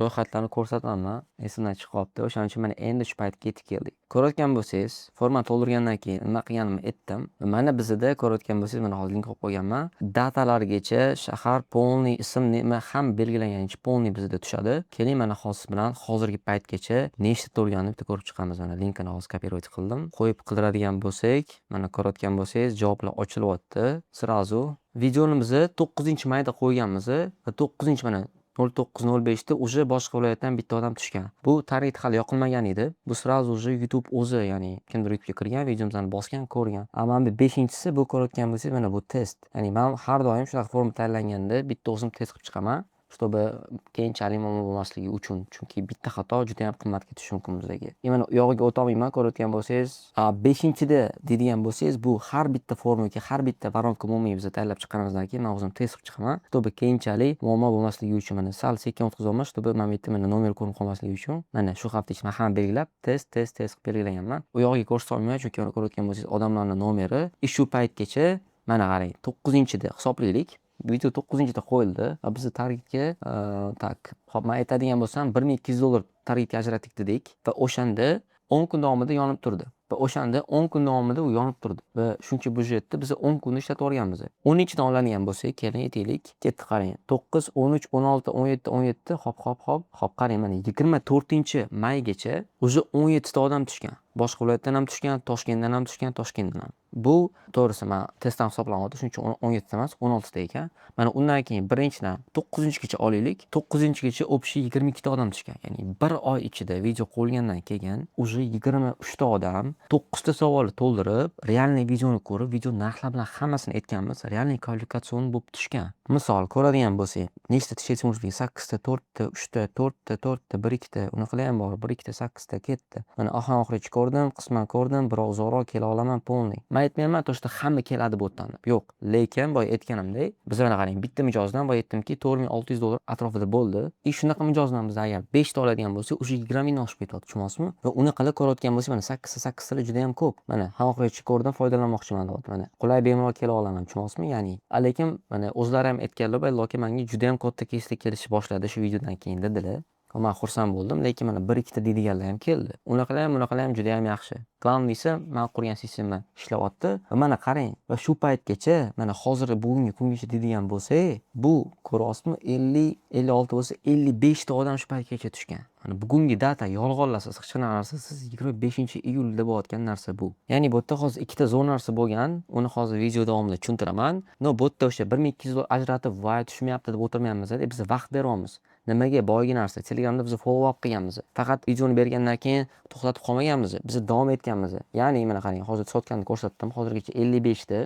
ro'yxatlarni ko'rsataman. Esimdan chiqib qolibdi. O'shaning uchun mana endi shu paytga yetib keldik. Ko'rayotgan bo'lsangiz, formani to'ldirgandan keyin nima qilganimni aytdim. Mana bizda ko'rayotgan bo'lsangiz, mana hozir link qo'yib qo'yganman. Datalargacha shahar, polniy ism, nima ham belgilanganicha polniy bizda tushadi. Keling, mana hozir bilan hozirgi paytgacha nechta to'lganini bitta ko'rib chiqamiz. Mana linkini hozir kopировать qildim. Qo'yib qidiradigan bo'lsak, mana ko'rayotgan bo'lsangiz, javoblar ochilyapti. Srazu videomizni 9-mayda qo'yganmiz va 9 mana 09:05 da уже boshqa viloyatdan bitta odam tushgan. Bu target hali yoqilmagan edi. Bu srazu уже YouTube o'zi, ya'ni kimdir YouTube'ga kirgan, videomizni bosgan, ko'rgan. Mana bu 5-si, bu ko'rayotgan bo'lsangiz, mana bu test. Ya'ni men har doim shunaqa forma tayyorlanganda bitta o'zim test qilib chiqaman. Чтобы keyinchalik muammo bo'lmasligi uchun, chunki bitta xato juda ham qimmatga tushishi mumkin bizga. Mana u yog'iga o'tolmayman, ko'rayotgan bo'lsangiz, 5-da deydigan bo'lsangiz, bu har bitta forma yoki har bitta varonka umumiy biz tayyorlab chiqqanimizdan keyin men o'zim test qilib chiqaman. Чтобы keyinchalik muammo bo'lmasligi uchun mana sal sekin o'tkazolman, чтобы men bu yerda mana nomer ko'rinib qolmasligi uchun mana shu hafta ichida hamma belgilab test qilib belgilaganman. U yog'iga ko'rsata olmayman, chunki ko'rayotgan bo'lsangiz, odamlarning nomeri shu paytgacha mana qarang, 9-da hisoblaylik. Video 9-da qo'yildi va biz targetga Xo'p, men aytadigan bo'lsam, $1200 targetga ajratdik dedik va o'shanda 10 kun davomida yonib turdi. va o'shanda 10 kun davomida u yonib turdi va shuncha byudjetni biz 10 kunda ishlatib yuborganmiz. 12dan oladigan bo'lsak, keling aytaylik, ketdi qarang. 9, 13, 16, 17, 17 hop qarang mana 24-maygacha o'zi 17 ta odam tushgan. Boshqa viloyatdan ham tushgan, Toshkentdan ham. Bu to'g'risi men testdan hisoblanadi, shuning uchun 17 ta emas, 16 ta ekan. Mana undan keyin birinchidan 9-gacha olaylik. 9-gacha общий 22 ta odam tushgan. Ya'ni bir oy ichida video qo'yilgandan keyin уже 23 ta odam 9 ta savolni to'ldirib, realniy videoni ko'rib, video narxlar bilan hammasini aytganmiz, realniy kvalifikatsion bo'lib tushgan. Misol ko'radigan bo'lsak, nechta tishlash mumkin? 8 ta, 4 ta, 3 ta, 4 ta, 4 ta, 1 2 ta, unaqa ham bor. 1 2 ta, 8 ta ketdi. Mana oxir-oxirigacha ko'rdim, qisman ko'rdim, biroq uzoqroq kela olaman polniy. Men aytmayman, to'shda hamma keladi bu yerdan deb. Yo'q, lekin boya aytganimdek, biz mana qarang, bitta mijozdan boya aytdimki, $4600 atrofida bo'ldi. Shunaqa mijozdan biz agar 5 ta oladigan bo'lsak, o'sha 20 mingdan oshib ketadi, tushunasizmi? Va uni qilib ko'rayotgan bo'lsak, mana 8 ta juda ham ko'p. Mana oxirigacha ko'rdim, foydalanmoqchiman deb. Mana qulay bemalol kela olaman, tushunasizmi? Ya'ni, lekin mana o'zlari ham aytganlar, balki menga juda ham katta keysda kelishib boshladi shu videodan keyin dedilar. Men xursand bo'ldim, lekin mana 1-2 ta deydiganlar ham keldi. Unaqalar ham juda ham yaxshi. Glavniysi, men qurgan sistema ishlayapti. Va mana qarang, va shu paytgacha, mana hozir bugungi kungacha deydigan bo'lsa, bu ko'ryapsizmi? 50, 56 bo'lsa, 55 ta odam shu paytgacha tushgan. Mana bugungi data yolg'onlasiz, hech qanaqa narsasiz 25-iyulda bo'layotgan narsa bu. Ya'ni bu yerda hozir ikkita zonasi bo'lgan, uni hozir video davomida tushuntiraman. No, bu yerda o'sha $1200 ajratib, voy tushmayapti deb o'tirmayapmiz-da, biz vaqt beryapmiz. Nimaga boygi narsa? Telegramda biz follow up qilganmiz. Faqat videoni bergandan keyin to'xtatib qolmaganmiz. Biz davom etganmiz. Ya'ni mana qarang, hozir sotganini ko'rsatdim. Hozirgacha 55 ta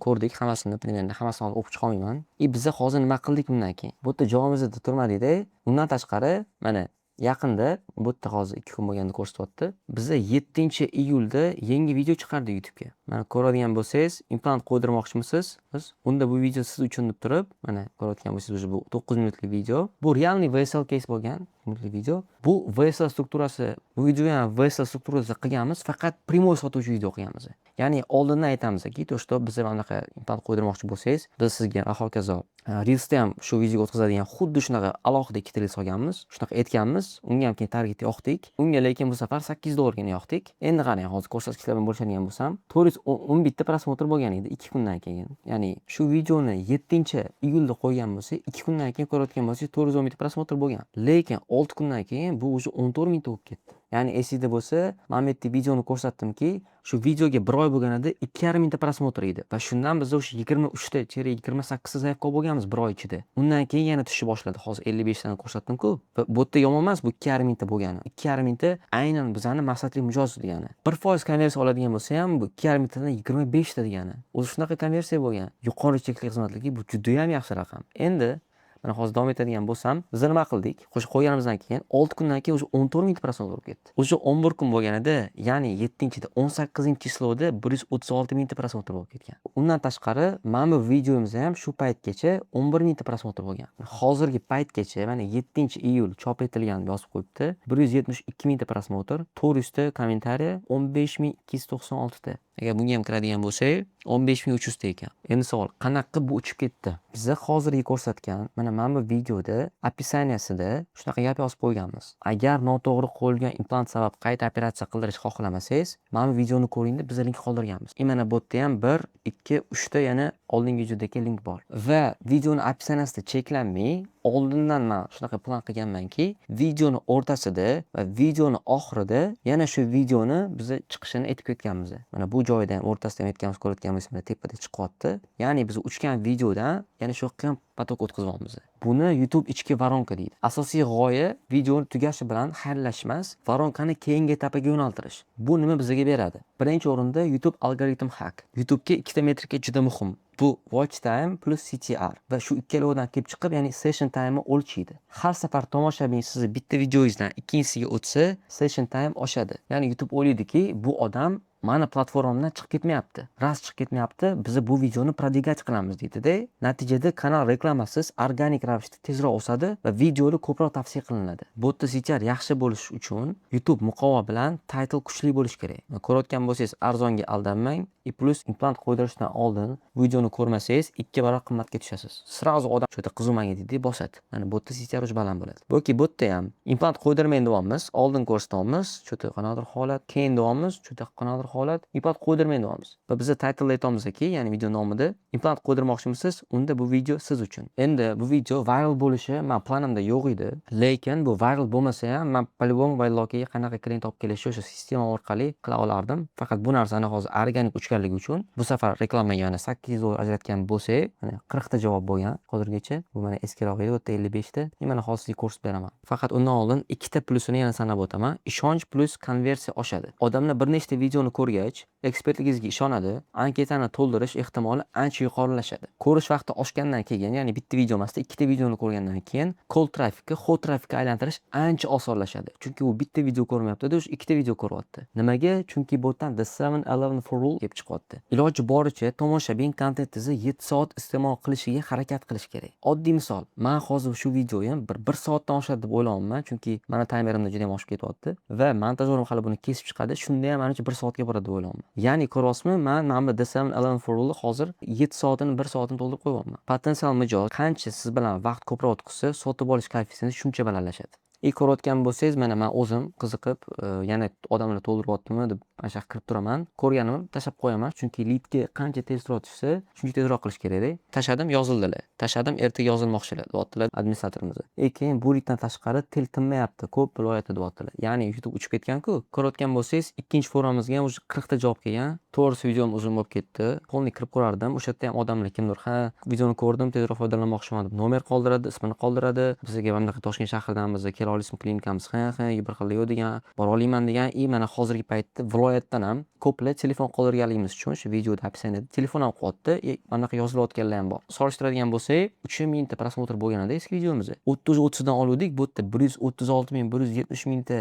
ko'rdik, hammasini primерно hammasini olib o'qib chiqolmayman. Biz hozir nima qildik bundan keyin? Bu yerda joyimizda turmadik-da. Undan tashqari mana yaqinda bu yerda hozir 2 kun bo'lganda ko'rsatyapti. Biz 7-iyulda yangi video chiqardik YouTube'ga. Mana ko'radigan bo'lsangiz, implant qo'ydirmoqchimisiz? Biz unda bu video siz uchun deb turib, mana ko'rayotgan bo'lsangiz bu 9 minutlik video. Bu realniy VSL case bo'lgan. Video. Bu VSL strukturasi, bu videoga ham VSL strukturasida qilganmiz, faqat primoy sotuvchi video qilganmiz. Ya'ni oldindan aytamizki, to'shto biz bunaqa implant qo'ydirmoqchi bo'lsangiz, biz sizga hokazo Reels'da ham shu videoga o'tkazadigan xuddi shunaqa alohida ikkita Reels olganmiz. Shunaqa aytganmiz. Unga ham keyin target yoqdik. Unga lekin bu safar $8 gina yoqdik. Endi qarang, hozir ko'rsatkichlar bilan bo'lishadigan bo'lsam, 411 ta prosmotr bo'lgan edi 2 kundan keyin. Ya'ni shu videoni 7-iyulda qo'ygan bo'lsa, 2 kundan keyin ko'rayotgan bo'lsa 411 ta prosmotr bo'lgan. Lekin 6 kundan keyin bu o'zi 14 mingta bo'lib ketdi. Ya'ni esingizda bo'lsa, men bu yerda videoni ko'rsatdimki, shu videoga 1 oy bo'lganida 2,5 mingta prosmotr edi. Va shundan biz o'sha 23 ta, 28 ta zaifqa bo'lganmiz 1 oy ichida. Undan keyin yana tushib boshladi. Hozir 55 tani ko'rsatdim-ku. Va bu yerda yomon emas, bu 2,5 mingta bo'lgani. 2,5 mingta aynan bizning maqsadli mijoz degani. 1% konversiya oladigan bo'lsa ham bu 2,5 mingtadan 25 ta degani. O'zi shunaqa konversiya bo'lgan. Yuqori chekli xizmatligi bu juda ham yaxshi raqam. Endi mana hozir davom etadigan bo'lsam, biz nima qildik? Qo'yganimizdan keyin 6 kundan keyin o'zi 14 mingta prosmotr bo'lib ketdi. O'sha 11 kun bo'lganida, ya'ni 7-da 18-chisilovda 136 mingta prosmotr bo'lib ketgan. Undan tashqari, mana bu videomizda ham shu paytgacha 11 mingta prosmotr bo'lgan. Hozirgi paytgacha mana 7-iyul chop etilgan yozib qo'yibdi. 172 mingta prosmotr, 400 ta kommentariya, 15296 ta. Agar bunga ham kiradigan bo'lsak, 15300 ta ekan. Endi savol, qanaqa bu uchib ketdi? Biza hozirgi ko'rsatgan mana bu videoda opisaniyasida shunaqa gap yozib qo'yganmiz. Agar noto'g'ri qo'yilgan implant sabab qayta operatsiya qildirish xohlamasangiz, mana bu videoni ko'ringda biz link qoldirganmiz. Mana bu yerda ham 1, 2, 3 ta yana oldingi videodagi link bor. Va videoni opisaniyasida cheklanmay, oldindan men shunaqa plan qilganmanki, videoni o'rtasida va videoni oxirida yana shu videoni biz chiqishini aytib ketganmiz. Mana bu joyda ham o'rtasida ham aytganmiz, ko'rayotganmiz, mana tepada chiqyapti. Ya'ni biz uchgan videodan yana shu yoqqa ham potok o'tkazmoqmiz. Buni YouTube ichki varonka deydi. Asosiy g'oya videoni tugashi bilan xayrlashish, varonkani keyingi etapiga yo'naltirish. Bu nima bizga beradi? Birinchi o'rinda YouTube algoritm hack. YouTube'ga ikkita metrika juda muhim. Bu watch time plus CTR va shu ikkalovidan kelib chiqib, ya'ni session time o'lchaydi. Har safar tomoshabin siz bitta videoingizdan ikkinchisiga o'tsa, session time oshadi. Ya'ni YouTube o'ylaydiki, bu odam mana platformamdan chiqib ketmayapti. Rast chiqib ketmayapti. Biz bu videoni prodvigat qilamiz deydi-da. Natijada kanal reklamasiz organik ravishda tezroq o'sadi va videoni ko'proq tavsiya qilinadi. Bu yerda CTR yaxshi bo'lish uchun YouTube muqova bilan title kuchli bo'lish kerak. Ko'rayotgan bo'lsangiz, arzonga aldanmang. Plus implant qo'ydirishdan oldin videoni ko'rmasangiz 2 barobar qimmatga tushasiz. Srazu odam cho'ta qizumanga deydi, bosadi. Mana bu yerda CTR uch baland bo'ladi. Bo'ki bu yerda ham implant qo'ydirmay davomimiz, oldin ko'rsatyapmiz, cho'ta qanaqadir holat, keyin davomimiz, cho'ta qanaqadir holat implant qo'ydirmaydi deyapmiz. Va biz title aytamizki, ya'ni video nomida implant qo'ydirmoqchimisiz, unda bu video siz uchun. Endi bu video viral bo'lishi men planimda yo'q edi, lekin bu viral bo'lmasa ham men по-любому Wildlock'ga qanaqa klient olib kelish o'sha sistema orqali qila olardim. Faqat bu narsani hozir organik uchganligi uchun bu safar reklamaga yana 800 dollar ajratgan bo'lsak, mana 40 ta javob bo'lgan hozirgacha. Bu mana eskiroq edi, u yerda 55 ta. Men mana hozir ko'rsatib beraman. Faqat undan oldin ikkita plusini yana sanab o'taman. Ishonch plus konversiya oshadi. Odamlar bir nechta videoni ko'rgach, ekspertligingizga ishonadi, anketani to'ldirish ehtimoli ancha yuqorilashadi. Ko'rish vaqti oshgandan keyin, ya'ni bitta video emasda ikkita videoni ko'rgandan keyin cold trafficni hot trafficga aylantirish ancha osonlashadi. Chunki u bitta video ko'rmayapti-da, o'sha ikkita video ko'ryapti. Nimaga? Chunki bu yerdan the 7-11 for rule kelib chiqyapti. Iloji boricha tomoshabin kontentingizni 7 soat iste'mol qilishiga harakat qilish kerak. Oddiy misol, men hozir shu videoyim 1 soatdan oshadi deb o'ylayapman, chunki mana taymerimda juda ham oshib ketyapti va montajyorim hali buni kesib chiqadi. Shunda ham menimcha 1 soatga boradi deb o'ylayapman. Ya'ni ko'ryapsizmi, men bu the 7-11 for rule hozir 7 soatini 1 soatini to'ldirib qo'yyapman. Potensial mijoz qancha siz bilan vaqt ko'proq o'tkazsa, sotib olish kayfiyatingiz shuncha balandlashadi. Ko'rayotgan bo'lsangiz, mana men o'zim qiziqib, yana odamlar to'ldiryaptimi deb mana shu kirib turaman. Ko'rganimni tashlab qo'yaman, chunki leadga qancha tezroq tushsa, shuncha tezroq qilish kerak-da. Tashladim, yozildilar. Tashladim, ertaga yozilmoqchilar, deyaptilar administratorimiz. Keyin bu leaddan tashqari til tinmayapti, ko'p viloyatda deyaptilar. Ya'ni YouTube uchib ketgan-ku. Ko'rayotgan bo'lsangiz, ikkinchi forumimizga ham 40 ta javob kelgan. To'g'risi videom uzun bo'lib ketdi. Polni kirib ko'rardim. O'sha yerda ham odamlar kimdir, "Ha, videoni ko'rdim, tezroq foydalanmoqchiman" deb nomer qoldiradi, ismini qoldiradi. Bizga mana Toshkent shahridanmiz, kela olasizmi klinikamiz, ha, bir xil yo'q degan, bora olaman degan. Mana hozirgi paytda viloyatdan ham ko'plar telefon qoldirganligimiz uchun shu videoda opsiyada telefon ham qo'yapti. Manaqa yozilayotganlar ham bor. Solishtiradigan bo'lsak, 3000 ta prosmotr bo'lganida eski videomiz. 30 dan oluvdik, bu yerda 136.170 mingta.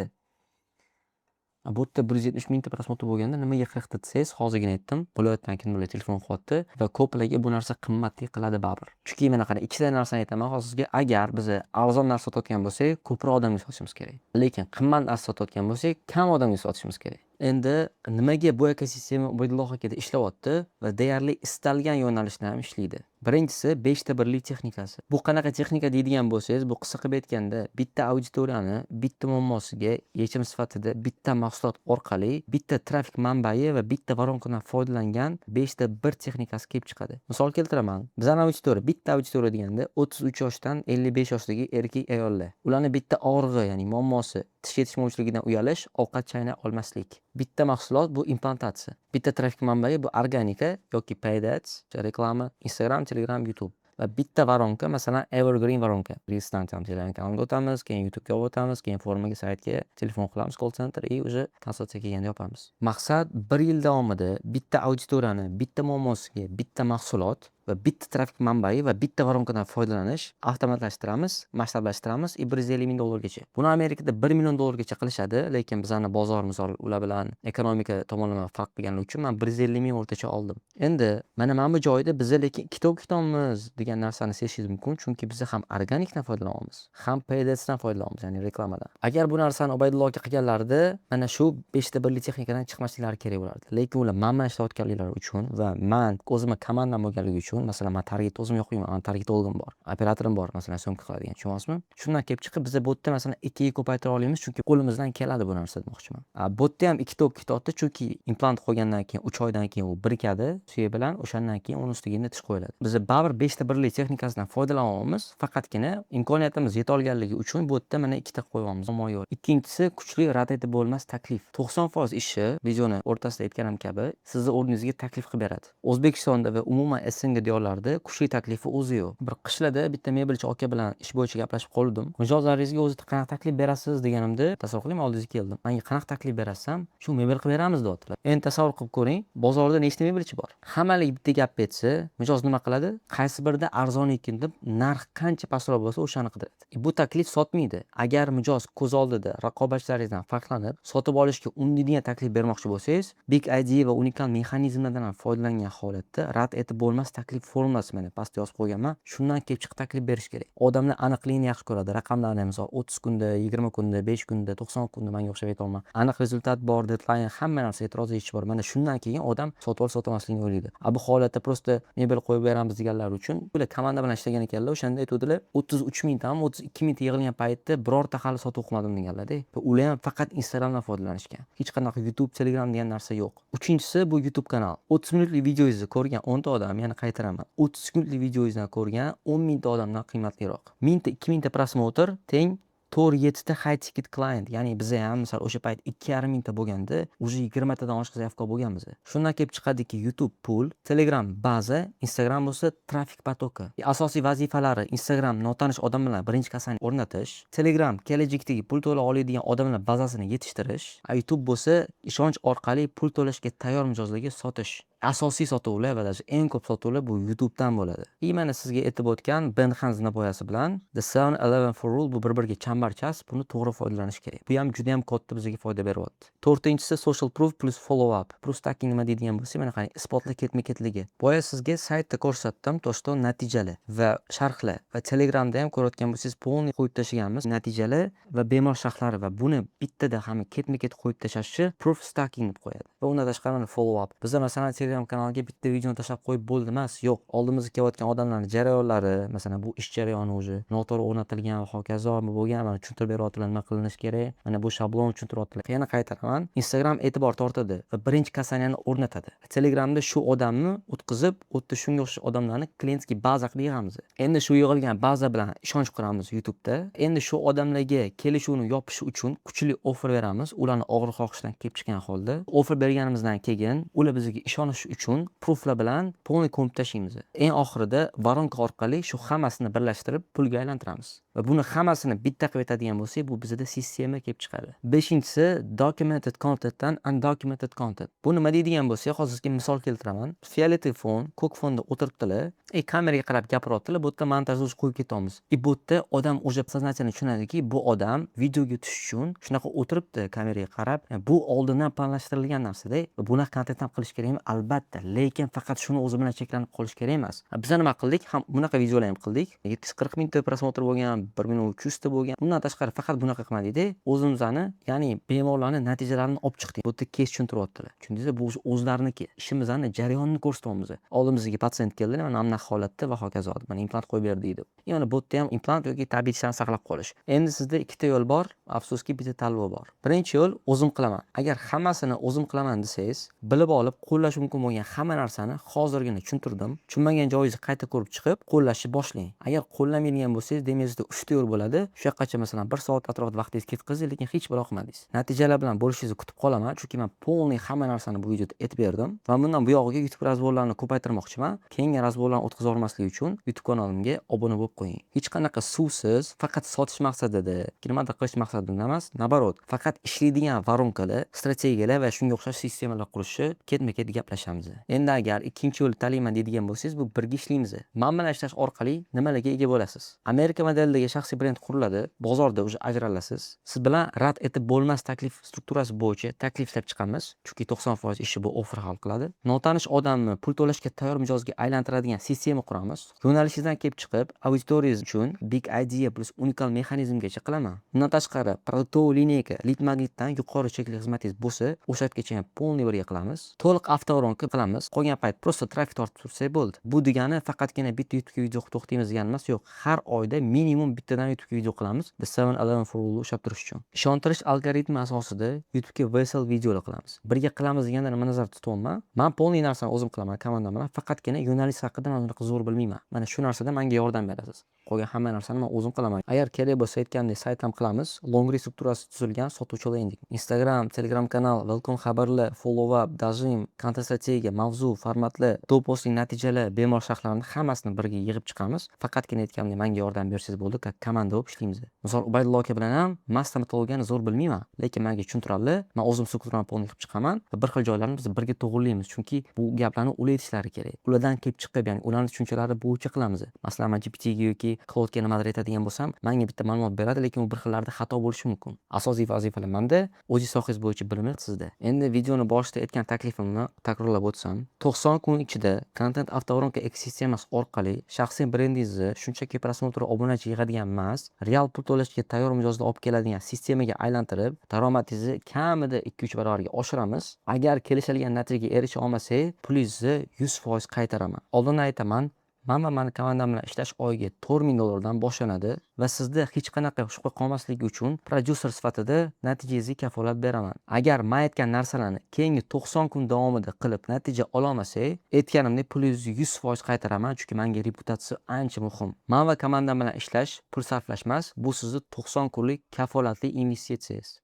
Bu yerda 170 mingta prosmotr bo'lganda nimaga 40 ta desangiz, hozirgina aytdim, viloyatdan kimdir telefon qilyapti va ko'plarga bu narsa qimmatli qiladi baribir. Chunki mana qara ikkita narsani aytaman hozirga, agar biz arzon narsa sotayotgan bo'lsak, ko'proq odamga sotishimiz kerak. Lekin qimmat narsa sotayotgan bo'lsak, kam odamga sotishimiz kerak. Endi nimaga bu ekosistema Ubaydulloh akada ishlayapti va deyarli istalgan yo'nalishda ham ishlaydi? Birinchisi 5 ta birlik texnikasi. Bu qanaqa texnika deydigan bo'lsangiz, bu qisqa qilib aytganda bitta auditoriyani bitta muammosiga yechim sifatida bitta mahsulot orqali bitta trafik manbai va bitta voronkadan foydalangan 5 ta bir texnikasi kelib chiqadi. Misol keltiraman. Bizning auditoriya, bitta auditoriya deganda 33 yoshdan 55 yoshdagi erkak ayollar. Ularning bitta og'rig'i, ya'ni muammosi tish yetishmovchiligidan uyalish, ovqat chaynay olmaslik. Bitta mahsulot bu implantatsiya. Bitta trafik manbai bu organika yoki paid ads, reklama, Instagram, Telegram, YouTube. Va bitta varonka, masalan, evergreen varonka. Instagram, Telegram kanalga o'tamiz, keyin YouTube'ga o'tamiz, keyin formaga, saytga telefon qilamiz, call center уже konsultatsiya kelganda yopamiz. Maqsad 1 yil davomida bitta auditoriyani, bitta muammosiga, bitta mahsulot va bitta trafik manbai va bitta voronkadan foydalanish, avtomatlashtiramiz, masshtablashtiramiz, 150 ming dollargacha. Buni Amerikada 1 million dollargacha qilishadi, lekin bizning bozor misol ular bilan ekonomika tomonlama farq qilganligi uchun men 150 ming o'rtacha oldim. Endi mana bu joyda biz lekin ikkita-ikkitamiz degan narsani sezishingiz mumkin, chunki biz ham organikdan foydalanyapmiz, ham paid adsdan foydalanyapmiz, ya'ni reklamadan. Agar bu narsani Ubaydullohga qilganlarida mana shu 5 ta birlik texnikadan chiqmasliklari kerak bo'lardi. Lekin ular men ishlayotganliklari uchun va men o'zimga komandam bo'lganligi uchun, masalan, men target o'zim yo'qman, men target olgim bor, operatorim bor, masalan, so'mka qiladigan, tushunyapsizmi? Shundan kelib chiqib biz bu yerda masalan 2 ga ko'paytira olamiz, chunki qo'limizdan keladi bu narsa demoqchiman. Bu yerda ham 2 ta o'p ketadi, chunki implant qo'ygandan keyin 3 oydan keyin u birikadi, suyak bilan, o'shandan keyin uni ustiga endi tish qo'yiladi. Biz baribir 5 ta birlik texnikasidan foydalanyapmiz, faqatgina imkoniyatimiz yeta olganligi uchun bu yerda mana 2 ta qo'yamiz. Ikkinchisi kuchli rad etib bo'lmas taklif. 90% ishi videoni o'rtasida aytganim kabi sizni o'rningizga taklif qilib beradi. O'zbekistonda va umuman SNG diyorlarida kuchli taklifi o'zi yo'q. Bir qishlarda bitta mebelchi aka bilan ish bo'yicha gaplashib qoldim. Mijozlaringizga o'zi qanaqa taklif berasiz deganimda, tasavvur qiling, oldingizga keldim. Menga qanaqa taklif berasam, shu mebel qilib beramiz deyaptilar. Endi tasavvur qilib ko'ring, bozorda nechta mebelchi bor? Hammalik bitta gap aytsa, mijoz nima qiladi? Qaysi birida arzon ekan deb narx qancha pastroq bo'lsa o'shani qidiradi. Bu taklif sotmaydi. Agar mijoz ko'z oldida raqobatchilaringizdan farqlanib, sotib olishga undaydigan taklif bermoqchi bo'lsangiz, Big ID va unikal mexanizmlardan foydalangan holatda rad etib bo'lmas taklif taklif formulasi mana pastda yozib qo'yganman. Shundan kelib chiqib taklif berish kerak. Odamlar aniqlikni yaxshi ko'radi. Raqamlarni misol 30 kunda, 20 kunda, 5 kunda, 90 kunda manga o'xshab aytolman. Aniq rezultat bor, deadline, hamma narsa e'tiroz etish bor. Mana shundan keyin odam sotib ol, sotmasligini o'ylaydi. Bu holatda prosta mebel qo'yib beramiz deganlar uchun ular komanda bilan ishlagan ekanlar. O'shanda aytuvdilar 33 mingtami, 32 mingta yig'ilgan paytda birorta hali sotib o'qimadim deganlar-da. Ular ham faqat Instagramdan foydalanishgan. Hech qanaqa YouTube, Telegram degan narsa yo'q. Uchinchisi bu YouTube kanal. 30 minutlik videongizni ko'rgan 10 ta odam, yana qaytaraman. 30 kunlik videongizni ko'rgan 10 mingta odamdan qimmatliroq. 1000 ta, 2000 ta prosmotr teng 4-7 ta high ticket client, ya'ni biz ham misol o'sha payt 2,5 mingta bo'lganda, уже 20 tadan oshiq zaявка bo'lganmiz. Shundan kelib chiqadiki, YouTube pul, Telegram baza, Instagram bo'lsa trafik potoki. Asosiy vazifalari Instagram notanish odam bilan birinchi kasani o'rnatish, Telegram kelajakdagi pul to'la oladigan odamlar bazasini yetishtirish, YouTube bo'lsa ishonch orqali pul to'lashga tayyor mijozlarga sotish. Asosiy sotuvlar va eng ko'p sotuvlar bu YouTubedan bo'ladi. Mana sizga aytib o'tgan Benham zinapoyasi bilan The 7-11 for rule bu bir-biriga chambarchas, buni to'g'ri foydalanish kerak. Bu ham juda ham katta bizga foyda beryapti. To'rtinchisi social proof plus follow up. Proof stacking nima deydigan bo'lsa, mana qarang, isbotlar ketma-ketligi. Boya sizga saytda ko'rsatdim, to'shto natijali va sharhlar va Telegramda ham ko'rayotgan bo'lsangiz, polni qo'yib tashlaganmiz, natijali va bemor sharhlari va buni bittada hamma ketma-ket qo'yib tashlashni proof stacking deb qo'yadi. Va undan tashqari follow up. Biz masalan Telegram kanaliga bitta videoni tashlab qo'yib bo'ldi emas, yo'q. Oldimizga kelayotgan odamlarning jarayonlari, masalan bu ish jarayoni o'zi noto'g'ri o'rnatilgan va hokazo bo'lgan, mana tushuntirib beryaptilar nima qilinish kerak. Mana bu shablon tushuntiryaptilar. Yana qaytaraman. Instagram e'tibor tortadi va birinchi kasaniyani o'rnatadi. Telegramda shu odamni o'tkazib, o'tda shunga o'xshash odamlarni klientskiy baza qilib yig'amiz. Endi shu yig'ilgan baza bilan ishonch quramiz YouTube'da. Endi shu odamlarga kelishuvni yopish uchun kuchli offer beramiz. Ularni og'ir xohishdan kelib chiqqan holda offer berganimizdan keyin ular bizga ishonish uchun prooflar bilan polni ko'mib tashlaymiz. Eng oxirida varonka orqali shu hammasini birlashtirib pulga aylantiramiz. Va buni hammasini bitta qilib aytadigan bo'lsak, bu bizda sistema kelib chiqadi. Beshinchisi documented contentdan undocumented content. Bu nima deydigan bo'lsak, hozir sizga misol keltiraman. Fioletli fon, ko'k fonda o'tiribdilar, kameraga qarab gapiryaptilar, bu yerda montajlovchi qo'yib ketamiz. Bu yerda odam o'sha soznательно tushunadiki, bu odam videoga tushish uchun shunaqa o'tiribdi kameraga qarab. Bu oldindan planlashtirilgan narsa-da. Bunaqa kontent ham qilish kerakmi? Albatta, lekin faqat shuni o'zi bilan cheklanib qolish kerak emas. Biz nima qildik? Ham bunaqa videolar ham qildik. 740 mingta prosmotr bo'lgan, 1300 ta bo'lgan. Bundan tashqari faqat bunaqa qilmadik-da. O'zimizni, ya'ni bemorlarning natijalarini olib chiqdik. Bu yerda kes tushuntiryaptilar. Tushundingizmi? Bu o'zlariniki. Ishimizni jarayonini ko'rsatyapmiz. Oldimizga pasient keldi, mana bunaqa holatda va hokazo. Mana implant qo'yib berdik deb. Yana bu yerda ham implant yoki tabiiy tishlarni saqlab qolish. Endi sizda ikkita yo'l bor, afsuski bitta tanlov bor. Birinchi yo'l o'zim qilaman. Agar hammasini o'zim qilaman desangiz, bilib olib qo'llash mumkin bo'lgan hamma narsani hozirgina tushuntirdim. Tushunmagan joyingizni qayta ko'rib chiqib, qo'llashni boshlang. Agar qo'llamaydigan bo'lsangiz, demakizda 3 ta yo'l bo'ladi. Shu yoqqacha masalan 1 soat atrofida vaqtingiz ketkazing, lekin hech bir o'qimadingiz. Natijalar bilan bo'lishingizni kutib qolaman, chunki men polni hamma narsani bu videoda aytib berdim va bundan bu yog'iga YouTube razborlarini ko'paytirmoqchiman. Keyingi razborlarni o'tkazib olmaslik uchun YouTube kanalimga obuna bo'lib qo'ying. Hech qanaqa suvsiz, faqat sotish maqsadida, nimadir qilish maqsadida emas, nabarot, faqat ishlaydigan varonkalar, strategiyalar va shunga o'xshash sistemalar qurishni ketma-ket gaplashamiz. Endi agar ikkinchi yo'l tanlayman deydigan bo'lsangiz, bu birga ishlaymiz. Men bilan ishlash orqali nimalarga ega bo'lasiz? Amerika modelidagi shaxsiy brend quriladi, bozorda o'zi ajralasiz. Siz bilan rad etib bo'lmas taklif strukturasi bo'yicha taklif ishlab chiqamiz, chunki 90% ishi bu offer hal qiladi. Notanish odamni pul to'lashga tayyor mijozga aylantiradigan sistema quramiz. Yo'nalishingizdan kelib chiqib, auditoriyangiz uchun big idea plus unikal mexanizmgacha qilaman. Bundan tashqari, produktov lineyka lead magnetdan yuqori chekli xizmatingiz bo'lsa, o'shatgacha ham polni birga qilamiz. To'liq avtovoronka qilamiz. Qolgan payt prosta trafik tortib tursak bo'ldi. Bu degani faqatgina bitta YouTube video to'xtaymiz degani emas, yo'q. Har oyda minimum bittadan YouTube video qilamiz. The 7-11 for rule ushlab turish uchun. Ishontirish algoritmi asosida YouTubega VSL videolar qilamiz. Birga qilamiz deganda nima nazarda tutyapman? Men polni narsani o'zim qilaman, komandam bilan. Faqatgina yo'nalish haqida men unaqa zo'r bilmayman. Mana shu narsada menga yordam berasiz. Qolgan hamma narsani men o'zim qilaman. Agar kerak bo'lsa aytgandek sayt ham qilamiz. Longri strukturasi tuzilgan sotuvchi landing. Instagram, Telegram kanal, welcome xabarlar, follow up, dajim, kontent strategiya, mavzu, formatlar, doposting natijalar, bemor sharhlarini hammasini birga yig'ib chiqamiz. Faqatgina aytgandek menga yordam bersangiz bo'ldi, komanda bo'lib ishlaymiz. Misol Ubaydullo aka bilan ham metodologiyani zo'r bilmayman, lekin menga tushuntiradilar. Men o'zim strukturani polni qilib chiqaman va bir xil joylarni biz birga to'g'rilaymiz, chunki bu gaplarni ular aytishlari kerak. Ulardan kelib chiqib, ya'ni ularning tushunchalari bo'yicha qilamiz. Masalan, GPT yoki Cloudga nimadir aytadigan bo'lsam, menga bitta ma'lumot beradi, lekin u bir xillarda xato bo'lishi mumkin. Asosiy vazifalar menda, o'zingiz sohangiz bo'yicha bilimlar sizda. Endi videoni boshida aytgan taklifimni takrorlab o'tsam, 90 kun ichida Content avtovoronka ekosistemasi orqali shaxsiy brendingizni shunchaki prosmotr va obunachi yig'adigan emas, real pul to'lashga tayyor mijozlar olib keladigan sistemaga aylantirib, daromadingizni kamida 2-3 barobarga oshiramiz. Agar kelishilgan natijaga erisha olmasak, pulingizni 100% qaytaraman. Oldindan aytaman, men va meni komandam bilan ishlash oyiga $4000 boshlanadi va sizda hech qanaqa shubha qolmasligi uchun prodyuser sifatida natijangizni kafolat beraman. Agar men aytgan narsalarni keyingi 90 kun davomida qilib natija ololmasak, aytganimdek pulingizni 100% qaytaraman, chunki menga reputatsiya ancha muhim. Men va komandam bilan ishlash pul sarflash emas, bu sizni 90 kunlik kafolatli investitsiyangiz.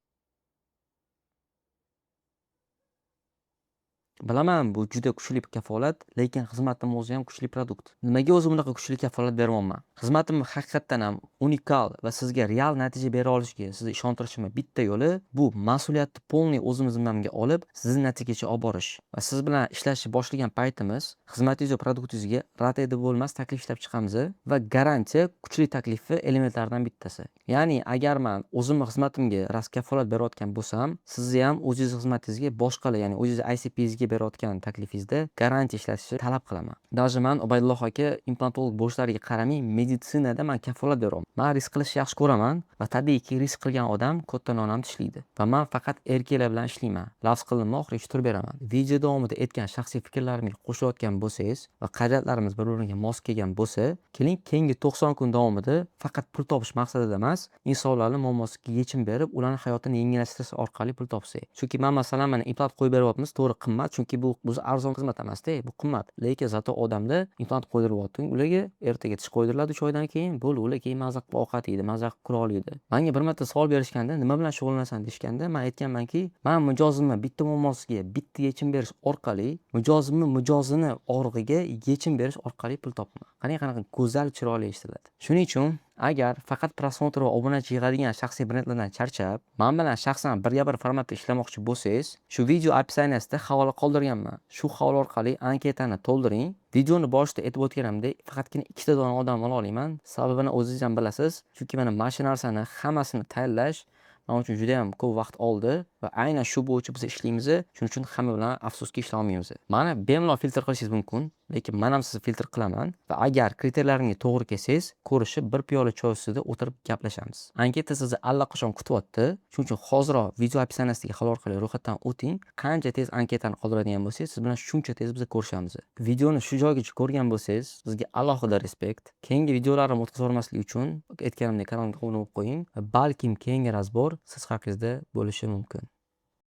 Bilaman, bu juda kuchli kafolat, lekin xizmatim o'zi ham kuchli produkt. Nimaga o'zi bunaqa kuchli kafolat beryapman? Xizmatim haqiqatan ham unikal va sizga real natija bera olishga sizni ishontirishimning bitta yo'li bu mas'uliyatni polniy o'zim zimmamga olib, sizni natijaga olib borish. Va siz bilan ishlashni boshlagan paytimiz xizmatingiz va produktingizga rad etib bo'lmas taklif ishlab chiqamiz va garantiya kuchli taklifi elementlaridan bittasi. Ya'ni agar men o'zimning xizmatimga rost kafolat berayotgan bo'lsam, sizni ham o'zingiz xizmatingizga boshqalar, ya'ni o'zingiz ICP'ngizga berayotgan taklifingizda garantiya ishlatishni talab qilaman. Даже men Ubaydulloh aka implantolog bo'lishlariga qaramay meditsinada men kafolat beraman. Men risk qilishni yaxshi ko'raman va tabiiyki risk qilgan odam ko'ttanon ham tishlaydi. Va men faqat erkaklar bilan ishlayman. Lafz qilinma oxirigacha turib beraman. Video davomida aytgan shaxsiy fikrlarimga qo'shayotgan bo'lsangiz va qadriyatlarimiz bir-biriga mos kelgan bo'lsa, keling keyingi 90 kun davomida faqat pul topish maqsadida emas, insonlarning muammosiga yechim berib, ularning hayotini yengillashtirish orqali pul topsak. Chunki men masalan mana implant qo'yib beryapmiz, to'g'ri qimmat, chunki bu o'zi arzon xizmat emas-da, bu qimmat. Lekin zato odamlar implant qo'ydiryapti, ularga ertaga tish qo'ydiriladi 3 oydan keyin, bo'ldi, ular keyin mazza qilib ovqat yeydi, mazza qilib qurol yeydi. Menga bir marta savol berishganda, nima bilan shug'ullanasan deshganda, men aytganmanki, men mijozimning bitta muammosiga bitta yechim berish orqali, mijozini og'rig'iga yechim berish orqali pul topaman. Qanaqa go'zal, chiroyli eshitiladi. Shuning uchun agar faqat prosmotr va obunachi yig'adigan shaxsiy brendlardan charchab, men bilan shaxsan birga-bir formatda ishlamoqchi bo'lsangiz, shu video opsiyasida havola qoldirganman. Shu havola orqali anketani to'ldiring. Videoni boshida aytib o'tganimdek, faqatgina 2 ta dona odam ola olaman. Sababini o'zingiz ham bilasiz. Chunki mana shu narsani hammasini tayyorlash men uchun juda ham ko'p vaqt oldi va aynan shu bo'yicha biz ishlaymiz. Shuning uchun hamma bilan afsuski ishlay olmaymiz. Mani bemalol filtr qilishingiz mumkin, lekin men ham sizni filtr qilaman va agar kriteriyalarga to'g'ri kelsangiz, ko'rishib bir piyola choy ustida o'tirib gaplashamiz. Anketa sizni allaqachon kutyapti. Shuning uchun hoziroq video opsiyasidagi havola orqali ro'yxatdan o'ting. Qancha tez anketani qoldiradigan bo'lsangiz, siz bilan shuncha tez biz ko'rishamiz. Videoni shu joygacha ko'rgan bo'lsangiz, sizga alohida respekt. Keyingi videolarimni o'tkazolmaslik uchun aytganimdek kanalimga obuna bo'lib qo'ying. Balkim keyingi razbor siz haqingizda bo'lishi mumkin.